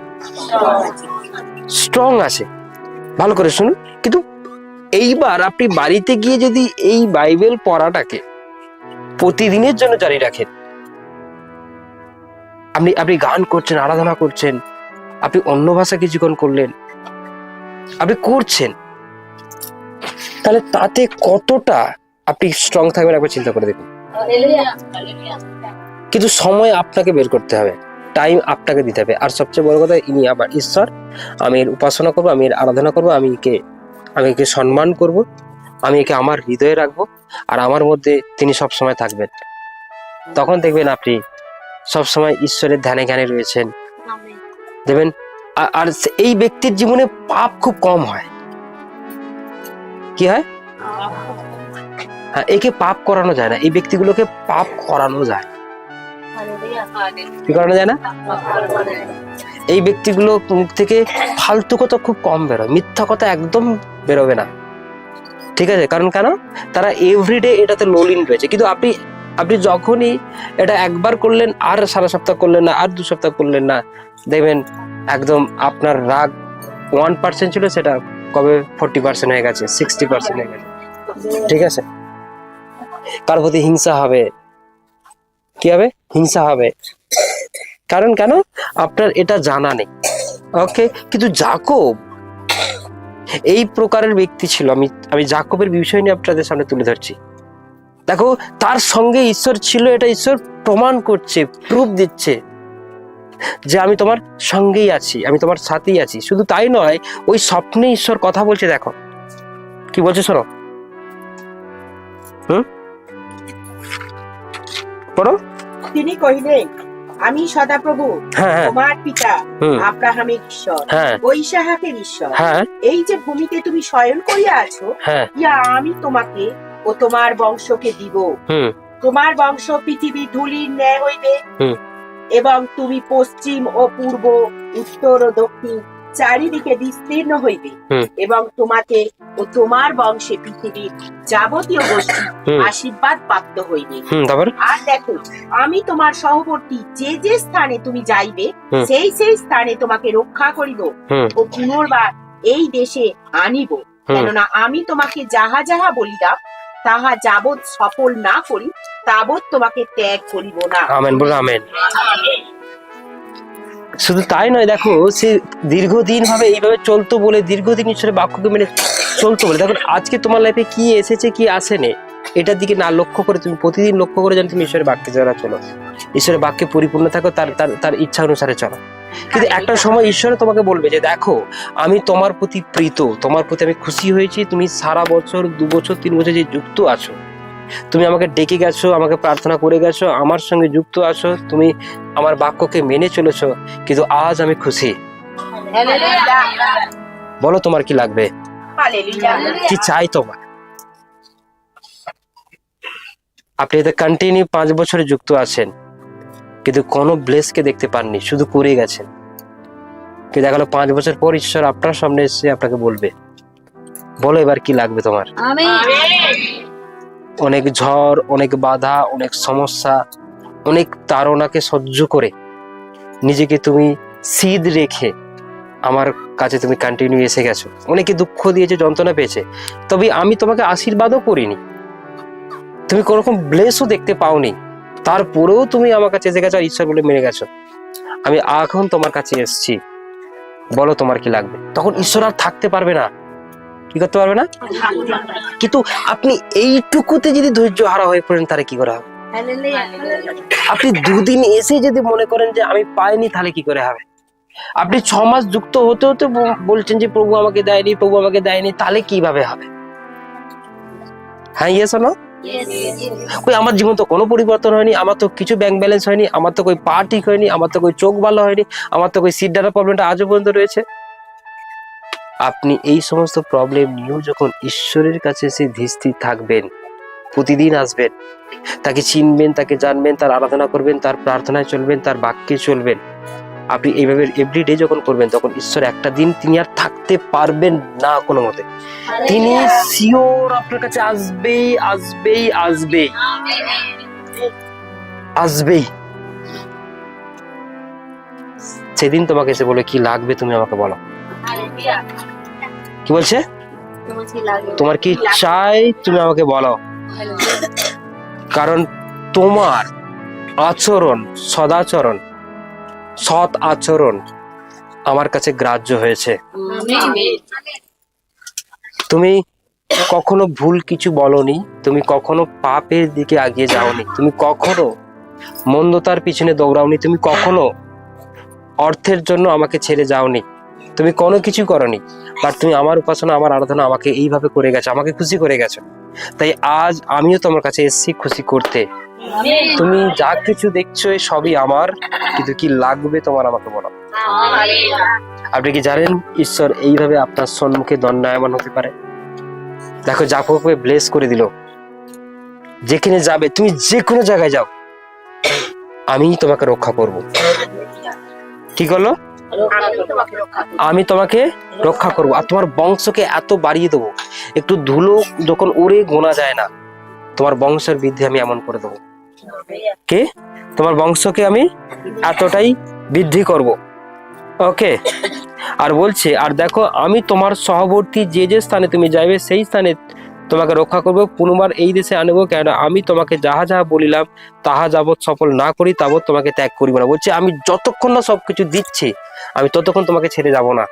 স্ট্রং আছে। ভালো করে শুনুন। কিন্তু এইবার আপনি বাড়িতে গিয়ে যদি এই বাইবেল পড়াটাকে প্রতিদিনের জন্য জারি রাখেন, আপনি গান করছেন, আরাধনা করছেন, আপনি অন্য ভাষা কিছুক্ষণ করলেন, আপনি করছেন, তাহলে তাতে কতটা আপনি স্ট্রং থাকবেন একবার চিন্তা করে দেখুন। কিন্তু সময় আপনাকে বের করতে হবে, টাইম আপনাকে দিতে হবে। আর সবচেয়ে বড় কথা, ইনি আমার ঈশ্বর, আমি এর উপাসনা করবো, আমি এর আরাধনা করবো, আমি একে সম্মান করব, আমি একে আমার হৃদয়ে রাখবো, আর আমার মধ্যে তিনি সব সময় থাকবেন। তখন দেখবেন আপনি সব সময় ঈশ্বরের ধ্যানে জ্ঞানে রয়েছেন। দেখবেন আর এই ব্যক্তির জীবনে পাপ খুব কম হয়। কি হয়? হ্যাঁ, একে পাপ করানো যায় না, এই ব্যক্তিগুলোকে পাপ করানো যায়। কি করানো যায় না? এই ব্যক্তিগুলো মুখ থেকে ফালতু কথা খুব কম বেরোয়, মিথ্যা কথা একদম বেরোবে না। ঠিক আছে? কারণ কেন? তারা এভরিডে এটাতে লোলিন রয়েছে। কিন্তু আপনি যখনই এটা একবার করলেন, আর সারা সপ্তাহ করলেন না, আর 2 সপ্তাহ করলেন না, দেখবেন একদম আপনার রাগ 1% ছিল, সেটা কবে 40% হয়ে গেছে, 60% হয়ে গেছে। ঠিক আছে? কার প্রতি হিংসা হবে। কি হবে? হিংসা হবে। কারণ কেন? আপনার এটা জানা নেই। ওকে, কিন্তু যাকব এই প্রকারের ব্যক্তি ছিল। আমি যাকবের বিষয় নিয়ে আপনাদের সামনে তুলে ধরছি। দেখো, তার সঙ্গে ঈশ্বর ছিল, এটা ঈশ্বর প্রমাণ করছে, প্রুফ দিচ্ছে যে আমি তোমার সঙ্গেই আছি, আমি তোমার সাথেই আছি। শুধু তাই নয়, ওই স্বপ্নে ঈশ্বর কথা বলছে। দেখো কি বলছে, শোনো। পড়ো। তিনি কহিলেন, আমি সদাপ্রভু তোমার পিতা আব্রাহামের ঈশ্বর ও ইসহাকের ঈশ্বর। এই যে ভূমিতে তুমি শয়ন করিয়া আছো, ইয়া আমি তোমাকে ও তোমার বংশকে দিব। তোমার বংশ পৃথিবী ধূলির ন্যায় হইবে, এবং তুমি পশ্চিম ও পূর্ব, উত্তর ও দক্ষিণ চারিদিকে বিস্তীর্ণ হইবে, এবং তোমাকে ও তোমার বংশে পৃথিবীর যাবতীয় গোষ্ঠী আশীর্বাদ প্রাপ্ত হইবে। আর দেখো, আমি তোমার সহবর্তী যে যে স্থানে তুমি যাইবে, সেই সেই স্থানে তোমাকে রক্ষা করিব ও পুনর্বার এই দেশে আনিব। কেননা আমি তোমাকে যাহা যাহা বলিলাম, তাহা যাবৎ সফল না করি, তাবৎ তোমাকে ত্যাগ করিব না। আমেন বলো, আমেন। শুধু তাই নয়, দেখো সে দীর্ঘদিন ভাবে এইভাবে চলতো বলে, দীর্ঘদিন ঈশ্বরের বাক্যকে মেনে চলতো বলে। দেখো আজকে তোমার লাইফে কি এসেছে কি আসেনি, এটার দিকে না লক্ষ্য করে তুমি প্রতিদিন লক্ষ্য করে জানো তুমি ঈশ্বরের বাক্যে যারা চলো, ঈশ্বরের বাক্যে পরিপূর্ণ থাকো, তার ইচ্ছা অনুসারে চলো। কিন্তু একটা সময় ঈশ্বর তোমাকে বলবে যে দেখো, আমি তোমার প্রতি প্রীত, তোমার প্রতি আমি খুশি হয়েছি, তুমি সারা বছর 2 বছর 3 বছর যে যুক্ত আছো, তুমি আমাকে ডেকে গেছো, আমাকে প্রার্থনা করে গেছো, আমার সঙ্গে যুক্ত আছো, তুমি আমার বাক্যকে মেনে চলেছো, কিন্তু আজ আমি খুশি। বলো তোমার কি লাগবে, কি চাই তোমার? আপনি এতে কন্টিনিউ 5 বছরে যুক্ত আছেন, কিন্তু কোনো ব্লেসকে দেখতে পাননি, শুধু করে গেছেন। কিন্তু দেখা গেল 5 বছর পর ঈশ্বর আপনার সামনে এসে আপনাকে বলবে, বলো এবার কি লাগবে তোমার। অনেক ঝড়, অনেক বাধা, অনেক সমস্যা, অনেক তাড়নাকে সহ্য করে নিজেকে তুমি সিধ রেখে আমার কাছে তুমি কন্টিনিউ এসে গেছো। অনেকে দুঃখ দিয়েছে, যন্ত্রণা পেয়েছে, তবে আমি তোমাকে আশীর্বাদও করিনি, তুমি কোনোরকম ব্লেসও দেখতে পাওনি, তারপরেও তুমি আমার কাছে এসে গেছো, ঈশ্বর বলে মেনে গেছো। আমি এখন তোমার কাছে এসেছি, বলো তোমার কি লাগবে। তখন ঈশ্বর আর থাকতে পারবে না, কি করতে পারবে না। কিন্তু আপনি এইটুকুতে যদি ধৈর্য হারা হয়ে পড়েন, তাহলে কি করে হবে? আপনি 2 দিন এসে যদি মনে করেন যে আমি পাইনি, তাহলে কি করে হবে? আপনি 6 মাস যুক্ত হতে হতে বলছেন যে প্রভু আমাকে দেয়নি, প্রভু আমাকে দেয়নি, তাহলে কিভাবে হবে? হ্যাঁ, ইয়েস না? কই আমার জীবন তো কোনো পরিবর্তন হয়নি, আমার তো কিছু ব্যাংক ব্যালেন্স হয়নি, আমার তো কই পা ঠিক হয়নি, আমার তো কই চোখ ভালো হয়নি, আমার তো কই সিট ডাটা প্রবলেমটা আজও পর্যন্ত রয়েছে। আপনি এই সমস্ত প্রবলেম নিয়েও যখন ঈশ্বরের কাছে এসে ধীর থাকবেন, প্রতিদিন আসবেন, তাকে চিনবেন, তাকে জানবেন, তার আরাধনা করবেন, তার প্রার্থনায় চলবেন, তার বাক্যে চলবেন, আপনি এইভাবে এভরিডে যখন করবেন, তখন ঈশ্বর একটা দিন তিনি আর থাকতে পারবেন না কোনো মতে। তিনি শিওর আপনার কাছে আসবেই আসবেই আসবেই আসবেই। সেদিন তোমাকে এসে বলে কি লাগবে তুমি আমাকে বলো। কি বলছে? তোমার কি চাই তুমি আমাকে বলো, কারণ তোমার আচরণ, সদাচরণ, সৎ আচরণ আমার কাছে গ্রাহ্য হয়েছে। তুমি কখনো ভুল কিছু বলনি, তুমি কখনো পাপের দিকে এগিয়ে যাওনি, তুমি কখনো মন্দতার পিছনে দৌড়াওনি, তুমি কখনো অর্থের জন্য আমাকে ছেড়ে যাওনি, তুমি কোনো কিছু করনি, বাট তুমি আমার উপাসনা, আমার আরাধনা আমাকে এইভাবে করে গেছো, আমাকে খুশি করে গেছো। তাই আজ আমিও তোমার কাছে এসেছি খুশি করতে। তুমি যা কিছু দেখছো সবই আমার, কিন্তু কি লাগবে তোমার আমাকে বলো। আপনি কি জানেন ঈশ্বর এইভাবে আপনার সম্মুখে দণ্ডায়মান হতে পারে? দেখো, যাকবকে ব্লেস করে দিল, যেখানে যাবে তুমি যে কোনো জায়গায় যাও, আমি তোমাকে রক্ষা করব। কি করলো? আমি তোমাকে রক্ষা করব, আর তোমার বংশকে এত বাড়িয়ে দেবো, একটু ধুলো যখন উড়ে গোনা যায় না, তোমার বংশের বৃদ্ধি আমি এমন করে দেবো। কে? তোমার বংশকে আমি এতটাই বৃদ্ধি করব। ওকে, আর বলছে, আর দেখো আমি তোমার সহবর্তী যে যে স্থানে তুমি যাইবে, সেই স্থানে তোমাকে রক্ষা করবো, পুনর্বার এই দেশে আনবো, কেন আমি তোমাকে যাহা যাহা বলিলাম তাহা যাবৎ সফল না করি তাবৎ তোমাকে ত্যাগ করিব না। বলছে আমি যতক্ষণ না সবকিছু দিচ্ছি আমি ততক্ষণ তোমাকে ছেড়ে যাব না,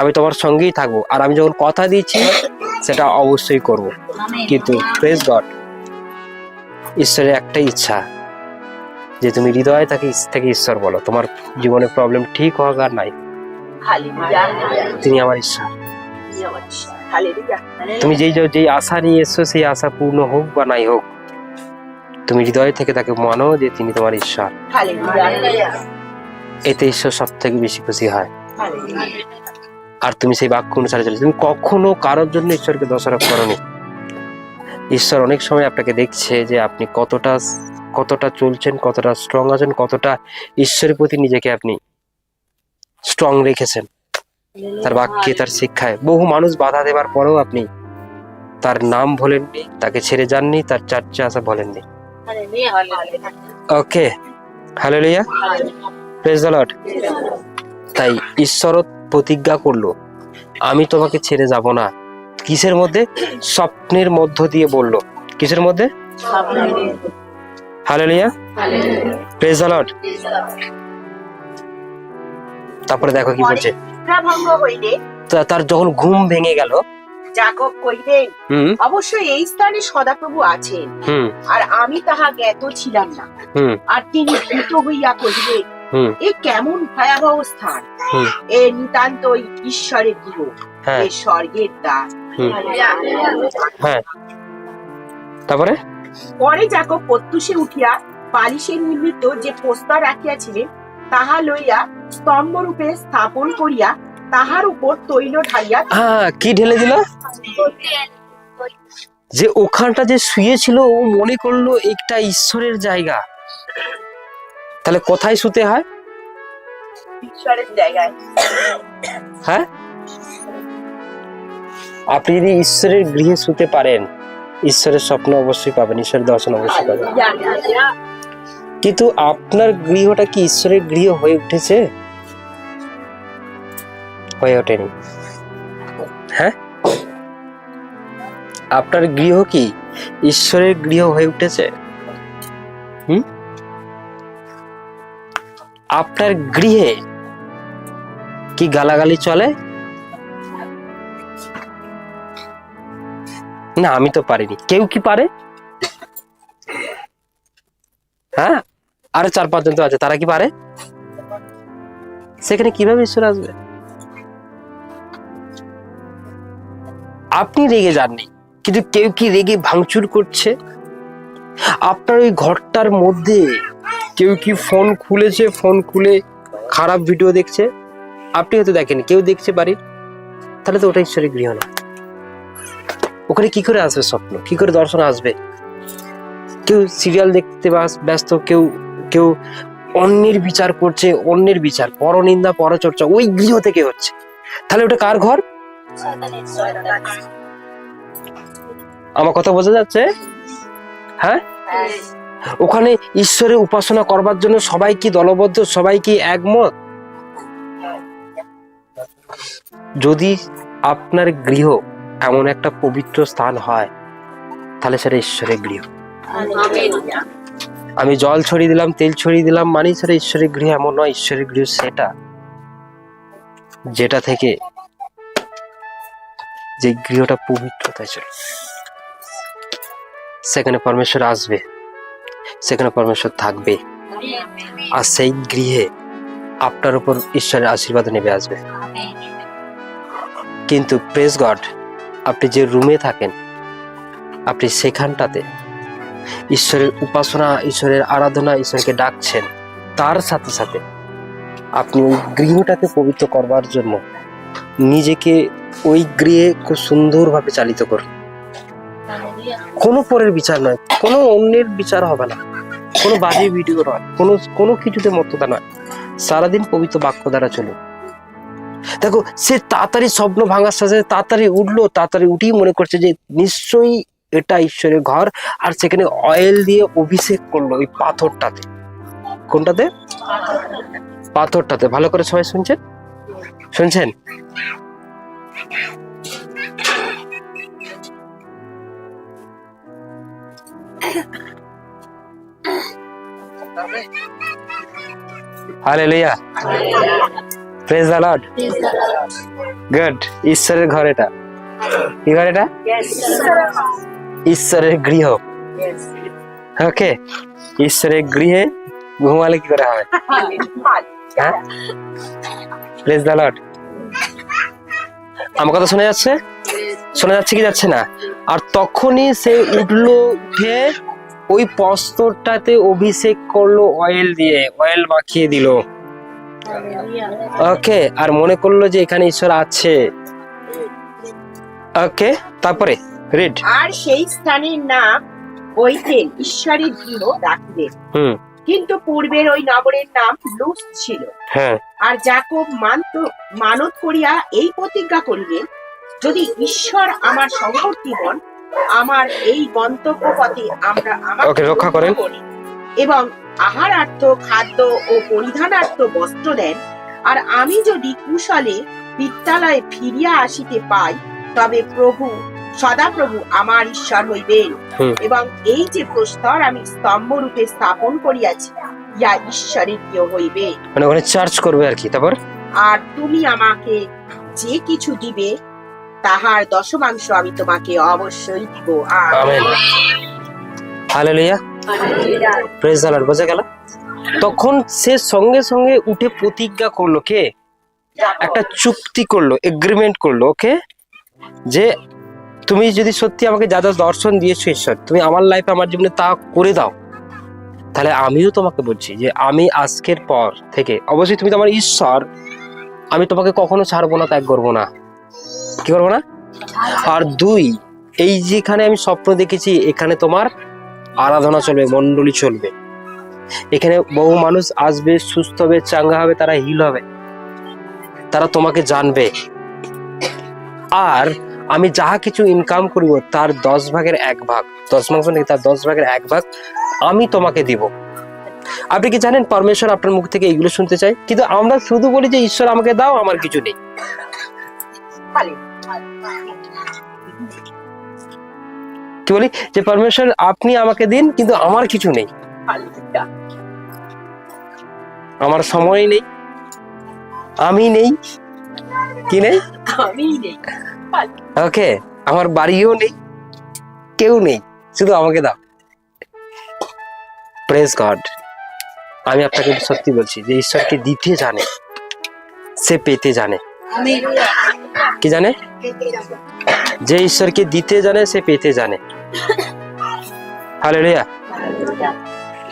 আমি তোমার সঙ্গেই থাকবো, আর আমি যখন কথা দিয়েছি সেটা অবশ্যই করব। কিন্তু প্রেজ গড, ঈশ্বরের একটাই ইচ্ছা যে তুমি হৃদয় থেকে ঈশ্বর বলো, তোমার জীবনের প্রবলেম ঠিক হোক আর নাই, তিনি আমার ঈশ্বর। তুমি যেই আশা নিয়ে এসছো সেই আশা পূর্ণ হোক বা নাই হোক, তুমি হৃদয় থেকে তাকে মানো যে তিনি তোমার ঈশ্বর। এতে ঈশ্বর সব থেকে বেশি খুশি হয়। আর তুমি সেই বাক্য অনুসারে চলে, তুমি কখনো কারোর জন্য ঈশ্বরকে দোষারোপ করোনি। ঈশ্বর অনেক সময় আপনাকে দেখছে যে আপনি কতটা চলছেন, কতটা স্ট্রং আছেন, কতটা ঈশ্বরের প্রতি নিজেকে আপনি স্ট্রং রেখেছেন। তার বাক্যে, তার শিক্ষায় বহু মানুষ বাধা দেবার পরেও আপনি তার নাম ভোলেননি, তাকে ছেড়ে যাননি, তার চার্চে আসা ভোলেননি। ওকে, হালেলুয়া, প্রেজ দ্য লর্ড। তাই ঈশ্বর প্রতিজ্ঞা করলো আমি তোমাকে ছেড়ে যাব না। কিসের মধ্যে? স্বপ্নের মধ্য দিয়ে বললো। কিসের মধ্যে? Hallelujah, praise the lord. তারপরে দেখো কি বলছে, তার যখন ঘুম ভেঙে গেল, যাকব কহিলেন, অবশ্যই এই স্থানে সদাপ্রভু আছেন, আর আমি তাহা জ্ঞাত ছিলাম না। আর তিনি ভীত হইয়া কহিলেন, এ কেমন ভয়াবহ স্থান, এ নিতান্তই ঈশ্বরের গৃহ, এ স্বর্গের দ্বার। তারপরে পরে যাকব প্রত্যুষে উঠিয়া বালিশের নির্মিত যে প্রস্তর রাখিয়াছিলেন তাহা লইয়া স্তম্ভরূপে স্থাপন করিয়া তাহার উপর তৈল ঢালিয়া। কি ঢেলে দিল? যে ওখানটা যে শুয়েছিল ও মনে করলো একটা ঈশ্বরের জায়গা। তাহলে কোথায় শুতে হয়? ঈশ্বরের জায়গায়। হ্যাঁ, আপনি যদি ঈশ্বরের গৃহে শুতে পারেন, ঈশ্বরের স্বপ্ন অবশ্যই পাবেন, ঈশ্বরের দর্শন অবশ্যই পাবেন। কিন্তু আপনার গৃহটা কি ঈশ্বরের গৃহ হয়ে উঠেছে? হয়ে ওঠেনি। হ্যাঁ, আপনার গৃহ কি ঈশ্বরের গৃহ হয়ে উঠেছে? আপনার গৃহে কি গালাগালি চলে? না, আমি তো পারিনি। কেউ কি পারে? হ্যাঁ, আরো 4-5 জন তো আছে, তারা কি পারে? সেখানে কিভাবে ঈশ্বর আসবে? আপনি রেগে যাননি, কিন্তু কেউ কি রেগে ভাঙচুর করছে? আপনার ওই ঘরটার মধ্যে কেউ কি ফোন খুলেছে, ফোন খুলে খারাপ ভিডিও দেখছে, আপনি হয়তো দেখেনি, কেউ দেখছে বাড়ির, তাহলে তো ওটা ঈশ্বরের গৃহ না। ওখানে কি করে আসবে স্বপ্ন, কি করে দর্শন আসবে? কেউ সিরিয়াল দেখতে ব্যস্ত, কেউ অন্যের বিচার করছে, অন্যের বিচার, পরনিন্দা, পরচর্চা ওই গৃহ থেকে হচ্ছে। তাহলে ওটা কার ঘর? আমার কথা বোঝা যাচ্ছে? হ্যাঁ, ওখানে ঈশ্বরের উপাসনা করবার জন্য সবাই কি দলবদ্ধ, সবাই কি একমত? যদি আপনার গৃহ এমন একটা পবিত্র স্থান হয়, তাহলে সেটা ঈশ্বরের গৃহ। আমি জল ছড়িয়ে দিলাম, তেল ছড়িয়ে দিলাম, মানে সেটা ঈশ্বরের গৃহ এমন নয়। ঈশ্বরের গৃহ সেটা যেটা থেকে, যে গৃহটা পবিত্রতায় চলে, সেখানে পরমেশ্বর আসবে, সেখানে পরমেশ্বর থাকবে, আর সেই গৃহে আপনার উপর ঈশ্বরের আশীর্বাদ নেমে আসবে। কিন্তু প্রেজ গড, আপনি যে রুমে থাকেন, আপনি সেখানটাতে ঈশ্বরের উপাসনা, ঈশ্বরের আরাধনা, ঈশ্বরকে ডাকছেন, তার সাথে সাথে আপনি ওই গৃহটাকে পবিত্র করবার জন্য নিজেকে ওই গৃহে খুব সুন্দরভাবে চালিত করুন। কোনো পরের বিচার নয়, কোনো অন্যের বিচার হবে না, কোনো বাজে ভিডিও নয়, কোনো কিছুতে মত্ততা নয়। সারাদিন পবিত্র বাক্য দ্বারা চলুন। দেখো, সে তাড়াতাড়ি স্বপ্ন ভাঙার সাথে তাড়াতাড়ি উঠলো, তাড়াতাড়ি উঠেই মনে করছে যে নিশ্চয়ই এটা ঈশ্বরের ঘর, আর সেখানে অয়েল দিয়ে অভিষেক করলো ওই পাথরটাতে। কোনটাতে? পাথরটাতে। ভালো করে সবাই শুনছেন? Hallelujah, praise the lord. Good. ঈশ্বরের ঘর এটা। কি ঘর এটা? ঈশ্বরের গৃহ। ওকে, ঈশ্বরের গৃহে ঘুমালে কি করে হবে? হ্যাঁ, প্রেজ দ্য লর্ড। আমার কথা শোনা যাচ্ছে? শোনা যাচ্ছে কি যাচ্ছে না? আর তখনই সে উঠলো, উঠে ওই বস্ত্রটাতে অভিষেক করলো, অয়েল দিয়ে, অয়েল মাখিয়ে দিল। ওকে, আর মনে করলো যে এখানে ঈশ্বর আছে। ওকে, তারপরে রিড। আর সেই স্থানের নাম বইতেন ঈশ্বরের গৃহ রাখিলেন। কিন্তু পূর্বের ওই নগরের নাম লুজ ছিল। হ্যাঁ। আর যাকব মানত করিয়া এই প্রতিজ্ঞা করিলেন, যদি ঈশ্বর আমার সহবর্তী হন, আমার এই গন্তব্য পথে আমাকে রক্ষা করেন এবং আহারার্থ খাদ্য ও পরিধানার্থ বস্ত্র দেন, আর আমি যদি কুশলে বিদ্যালয়ে ফিরিয়া আসিতে পাই, তবে সদাপ্রভু আমার ঈশ্বর হইবেন, এবং এই যে প্রস্তর আমি স্তম্ভ রূপে স্থাপন করিয়াছি, ইয়া ঈশ্বরের গৃহ হইবে। মানে ওখানে চার্জ করবে আর কি। তারপর, আর তুমি আমাকে যে কিছু দিবে, তাহার দশমাংশ আমি তোমাকে অবশ্যই দিব। Amen. Hallelujah, praise the lord. বোঝা গেল? তখন সে সঙ্গে সঙ্গে উঠে প্রতিজ্ঞা করলো, কে? একটা চুক্তি করলো, এগ্রিমেন্ট করলো। ওকে, যে তুমি যদি সত্যি আমাকে যা যা দর্শন দিয়েছো ঈশ্বর, তুমি আমার লাইফে, আমার জীবনে তা করে দাও, তাহলে আমিও তোমাকে বলছি যে আমি আজকের পর থেকে, অবশ্যই তুমি তো আমার ঈশ্বর, আমি তোমাকে কখনো ছাড়বো না, ত্যাগ করবো না। কি করবো না? আর দুই, এই যেখানে আমি স্বপ্ন দেখেছি, এখানে তোমার আরাধনা চলবে, মন্ডলী চলবে। এখানে বহু মানুষ আসবে, সুস্থ হবে, চাঙ্গা হবে, তারা হিল হবে, তারা তোমাকে জানবে। আর আমি যাহা কিছু ইনকাম করিব, তার 10/1 10 নাকি তার 10/1 আমি তোমাকে দিব। আপনি কি জানেন, পরমেশ্বর আপনার মুখ থেকে এইগুলো শুনতে চাই, কিন্তু আমরা শুধু বলি যে ঈশ্বর আমাকে দাও, আমার কিছু নেই। কি বলি? যে পরমেশ্বর আপনি আমাকে দিন, কিন্তু আমার কিছু নেই, আমার সময় নেই, আমি নেই। কি নেই? ওকে, আমার বাড়িও নেই, কেউ নেই, শুধু আমাকে দাও। Praise God. আমি আপনাকে সত্যি বলছি যে ঈশ্বরকে দিতে জানে, সে পেতে জানে। কি জানে? যে ঈশ্বরকে দিতে জানে, সে পেতে জানে। হালেলুয়া।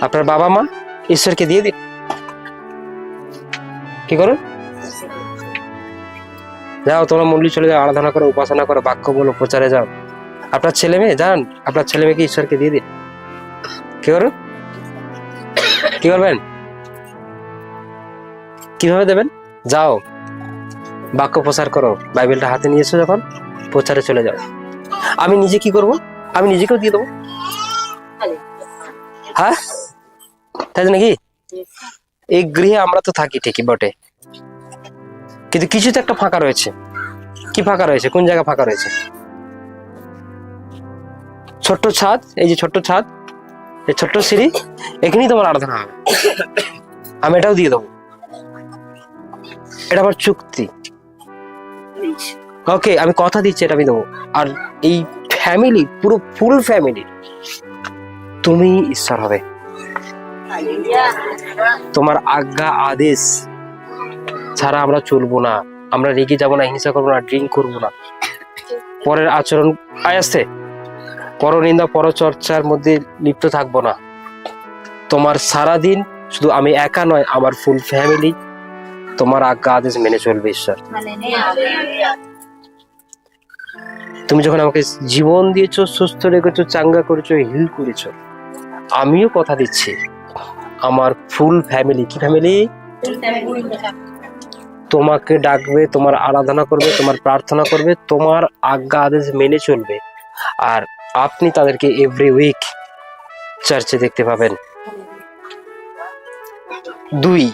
আপনার বাবা মা ঈশ্বরকে দিয়ে দিন। কি করুন? যাও, তোমরা মন্দির চলে যাও, আরাধনা করো, উপাসনা করো, বাক্য বলো, প্রচারে যাও। আপনার ছেলে মেয়ে যান, আপনার ছেলে মেয়েকে ঈশ্বরকে দিয়ে দিন। কি করুন? কি করবেন? কিভাবে দেবেন? যাও, বাক্য প্রচার করো, বাইবেলটা হাতে নিয়েছো, যখন প্রচারে চলে যাও। আমি নিজে কি করব? আমি নিজেকেও দিয়ে দেবো। হ্যাঁ, তাই নাকি? এই গৃহে আমরা তো থাকি ঠিকই বটে, কিন্তু কিছু তো একটা ফাঁকা রয়েছে। কি ফাঁকা রয়েছে? কোন জায়গা ফাঁকা রয়েছে? ছোট্ট ছাদ, এই যে ছোট্ট ছাদ, এই ছোট্ট সিঁড়ি, এখানেই তোমার আরাধনা হবে। আমি এটাও দিয়ে দেবো, এটা আমার চুক্তি। ওকে, আমি কথা দিচ্ছি, এটা আমি দেবো। আর এই ফ্যামিলি, পুরো ফুল ফ্যামিলি, তুমি ঈশ্বর হবে। তোমার আজ্ঞা আদেশ ছাড়া আমরা চলবো না। আমরা রেগে যাবো না, হিংসা করবো না, ড্রিঙ্ক করবো না, পরের আচরণ আসছে, পরনিন্দা, পরচর্চার মধ্যে লিপ্ত থাকবো না। তোমার সারাদিন শুধু আমি একা নয়, আমার ফুল ফ্যামিলি তোমার আজ্ঞা আদেশ মেনে চলবে। ঈশ্বর, তুমি যখন আমাকে জীবন দিয়েছো, সুস্থ রেখেছো, চাঙ্গা করেছো, হিল করেছো, আমিও কথা দিচ্ছি আমার ফুল ফ্যামিলি, কি ফ্যামিলি, তোমাকে ডাকবে, তোমার আরাধনা করবে, তোমার প্রার্থনা করবে, তোমার আজ্ঞা আদেশ মেনে চলবে। আর আপনি তাদেরকে এভরি উইক চার্চে দেখতে পাবেন। 2,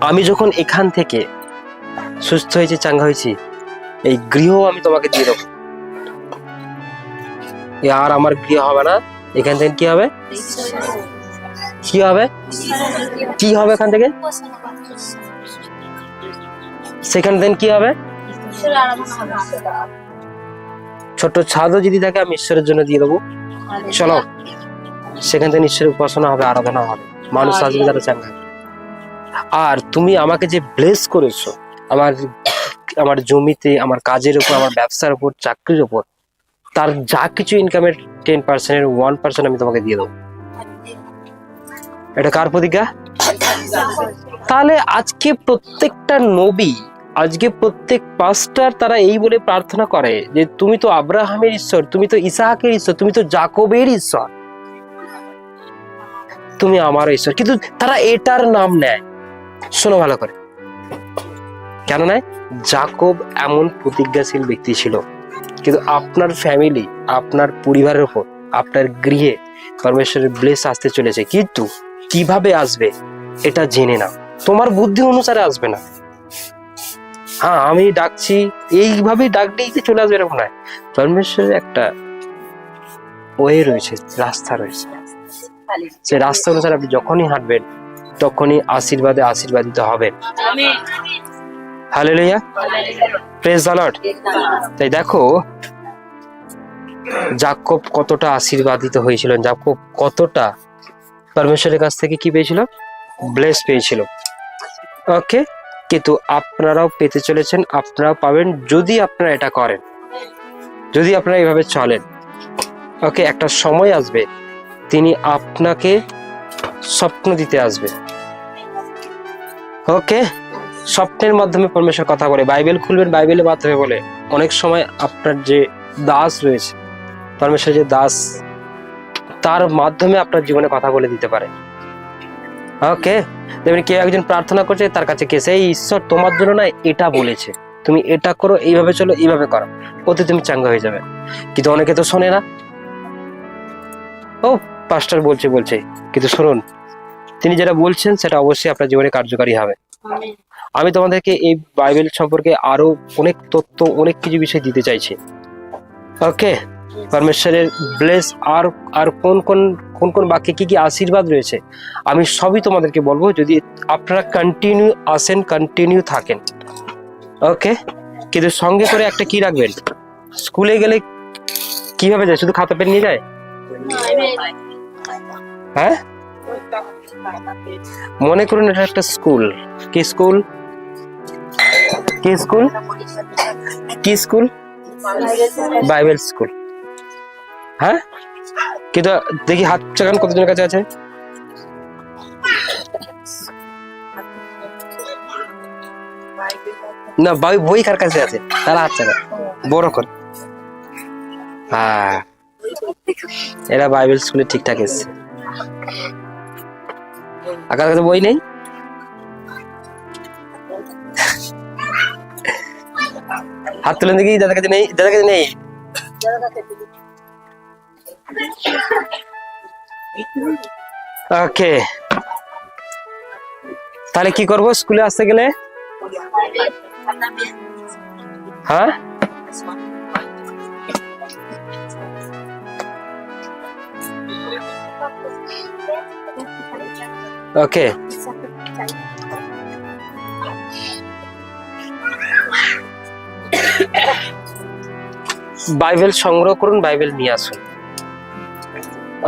আমি যখন এখান থেকে সুস্থ হয়েছি, চাঙ্গা হয়েছি, এই গৃহ আমি তোমাকে দিয়ে দেবো। আর আমার গৃহ হবে না, এখান থেকে কি হবে, কি হবে, কি হবে এখান থেকে, সেখান থেকে কি হবে, ছোট ছাদও যদি থাকে আমি ঈশ্বরের জন্য দিয়ে দেবো। চলো, সেখান থেকে ঈশ্বরের উপাসনা হবে, আরাধনা হবে, মানুষ আসবে যারা চাঙ্গা। আর তুমি আমাকে যে ব্লেস করেছো, আমার আমার জমিতে, আমার কাজের উপর, আমার ব্যবসার উপর, চাকরির উপর, তার যা কিছু ইনকামের 10% 1% আমি তোমাকে দিয়ে দেবো। এটা কার প্রতিজ্ঞা? তাহলে আজকে প্রত্যেকটা নবী, আজকে প্রত্যেক পাস্টার তারা এই বলে প্রার্থনা করে যে তুমি তো আব্রাহামের ঈশ্বর, তুমি তো ইসাহাকের ঈশ্বর, তুমি তো যাকবের ঈশ্বর, তুমি আমার ঈশ্বর। কিন্তু তারা এটার নাম নেয়, শোনো ভালো করে, কেন নেয়? যাকব এমন প্রতিজ্ঞাশীল ব্যক্তি ছিল, কিন্তু আপনার ফ্যামিলি, আপনার পরিবারের উপর, আপনার গৃহে পরমেশ্বরের ব্লেস আসতে চলেছে, কিন্তু কিভাবে আসবে এটা জেনে না, তোমার বুদ্ধি অনুসারে আসবে না। হ্যাঁ, আমি ডাকছি এইভাবে ডাকলেই যে চলে আসবে এরকম নয়, পরমেশ্বরের একটা ওয়ে রয়েছে, রাস্তা রয়েছে, সেই রাস্তা অনুসারে আপনি যখনই হাঁটবেন তখনই আশীর্বাদে আশীর্বাদিত হবেন। Hallelujah, praise the lord. তাই দেখো যাকব কতটা আশীর্বাদিত হয়েছিলেন, যাকব কতটা পরমেশ্বরের কাছ থেকে কি পেয়েছিল, ব্লেস পেয়েছিল। ওকে, কিন্তু আপনারাও পেতে চলেছেন, আপনারাও পাবেন যদি আপনারা এটা করেন, যদি আপনারা এইভাবে চলেন। ওকে, একটা সময় আসবে তিনি আপনাকে স্বপ্ন দিতে আসবে। ওকে, স্বপ্নের মাধ্যমে পরমেশ্বর কথা বলে, বাইবেল খুলবেন, বাইবেলের মাধ্যমে বলে। অনেক সময় আপনার যে দাস রয়েছে, পরমেশ্বর যে দাস, তার মাধ্যমে আপনার জীবনে কথা বলে দিতে পারে। ওকে, দেখবেন কেউ একজন প্রার্থনা করছে, তার কাছে কে, সেই ঈশ্বর তোমার জন্য না এটা বলেছে, তুমি এটা করো, এইভাবে চলো, এইভাবে করো, ওতে তুমি চাঙ্গা হয়ে যাবে। কিন্তু অনেকে তো শোনে না, ও পাস্টার বলছে বলছে, কিন্তু শুনুন, তিনি যেটা বলছেন সেটা অবশ্যই আপনার জীবনে কার্যকারী হবে। আমি তোমাদেরকে এই বাইবেল সম্পর্কে আরো অনেক তথ্য, অনেক কিছু বিষয় দিতে চাইছি। ওকে, পরমেশ্বরের ব্লেস আর আর কোন কোন কোন কোন বাক্যে কি কি আশীর্বাদ রয়েছে আমি সবই তোমাদেরকে বলবো, যদি আপনারা কন্টিনিউ আসেন, কন্টিনিউ থাকেন। ওকে, কিন্তু সঙ্গে করে একটা কি রাখবেন, স্কুলে গেলে কিভাবে যায়, শুধু খাতা পেন নিয়ে যায়? হ্যাঁ, মনে করুন এটা একটা স্কুল। কি স্কুল, কি স্কুল, কি স্কুল? Bible school. হ্যাঁ, কিন্তু দেখি হাত চাকান কতজনের কাছে আছে? না, বই কার কাছে আছে তারা হাত চাকান বড় করে। হ্যাঁ, এরা বাইবেল স্কুলে ঠিকঠাক এসছে। আর কার কাছে বই নেই? হাত তুলেন দেখি, যাদের কাছে নেই, যাদের কাছে নেই। ওকে, তাহলে কি করব স্কুলে আসতে গেলে? হ্যাঁ, ওকে, বাইবেল সংগ্রহ করুন, বাইবেল নিয়ে আসুন।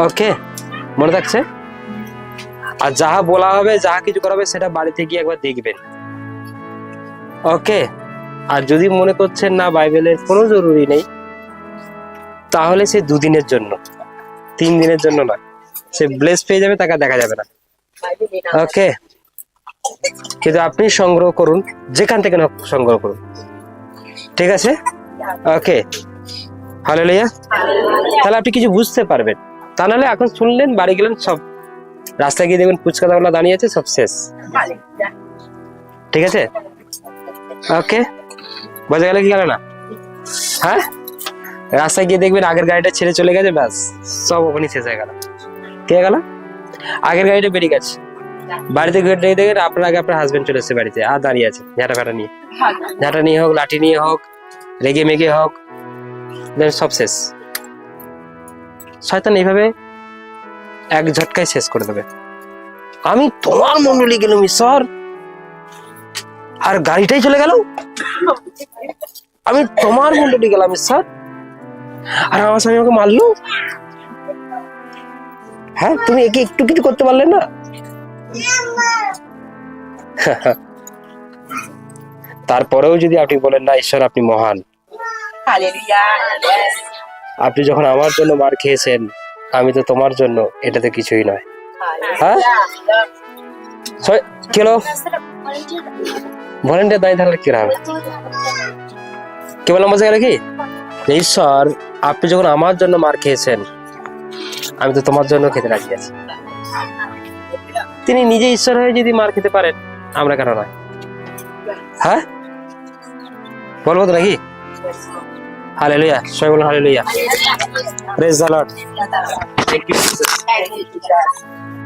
ওকে, মনে থাকছে? আর যাহা বলা হবে, যাহা কিছু করা হবে, সেটা বাড়িতে গিয়ে একবার দেখবেন। ওকে, আর যদি মনে করছেন না বাইবেলের কোনো জরুরি নেই, তাহলে সে 2 দিনের জন্য, 3 দিনের জন্য নয়, সে ব্লেস পেয়ে যাবে, তাকে দেখা যাবে না। ওকে, কিন্তু আপনি সংগ্রহ করুন, যেখান থেকে সংগ্রহ করুন, ঠিক আছে? ওকে, হালেলুয়া। তাহলে আপনি কিছু বুঝতে পারবেন। তা নাহলে এখন শুনলেন, বাড়ি গেলেন, সব রাস্তায় গিয়ে দেখবেন ফুচকা দাওয়ালা দাঁড়িয়ে আছে, সব শেষ। ঠিক আছে? ওকে, বোঝা গেল কি গেল না? হ্যাঁ, রাস্তায় গিয়ে দেখবেন আগের গাড়িটা ছেড়ে চলে গেছে, ব্যাস সব ওখানেই শেষ হয়ে গেল। কে গেল? আগের গাড়িটা বেরিয়ে গেছে, বাড়িতে দেখেন আপনার আগে আপনার হাজবেন্ড চলে এসছে বাড়িতে, আর দাঁড়িয়ে আছে ঝাঁটা ফাটা নিয়ে, ঝাঁটা নিয়ে হোক, লাঠি নিয়ে হোক, রেগে মেগে হোক, সব শেষ। শয়তান এইভাবে এক ঝটকায় শেষ করে দেবে। আমি তোমার মন্ডলী গেলাম ঈশ্বর, আর গাড়িটাই চলে গেল। আমি তোমার মন্ডলী গেলাম ঈশ্বর, আর আমার স্বামী আমাকে মারলো। হ্যাঁ, তুমি একে একটু কিছু করতে পারলে না? তারপরেও যদি আপনি বলেন না ঈশ্বর আপনি মহান, আপনি যখন আমার জন্য মার খেয়েছেন, আমি তো তোমার জন্য, এটা তো কিছুই নয়। হ্যাঁ, কি হলো? ভলেন্টিয়ার দাঁড়িয়ে থাকলে কি হবে? কি বললাম বোঝা গেল কি? ঈশ্বর আপনি যখন আমার জন্য মার খেয়েছেন, আমি তো তোমার জন্য খেতে রাজি আছি। তিনি নিজে ঈশ্বর হয়ে যদি মার খেতে পারেন, আমরা কেন নয়? হ্যাঁ, বলবো তো নাকি? হালেলুয়া, সবাই বলুন hallelujah. Praise the lord. Thank you.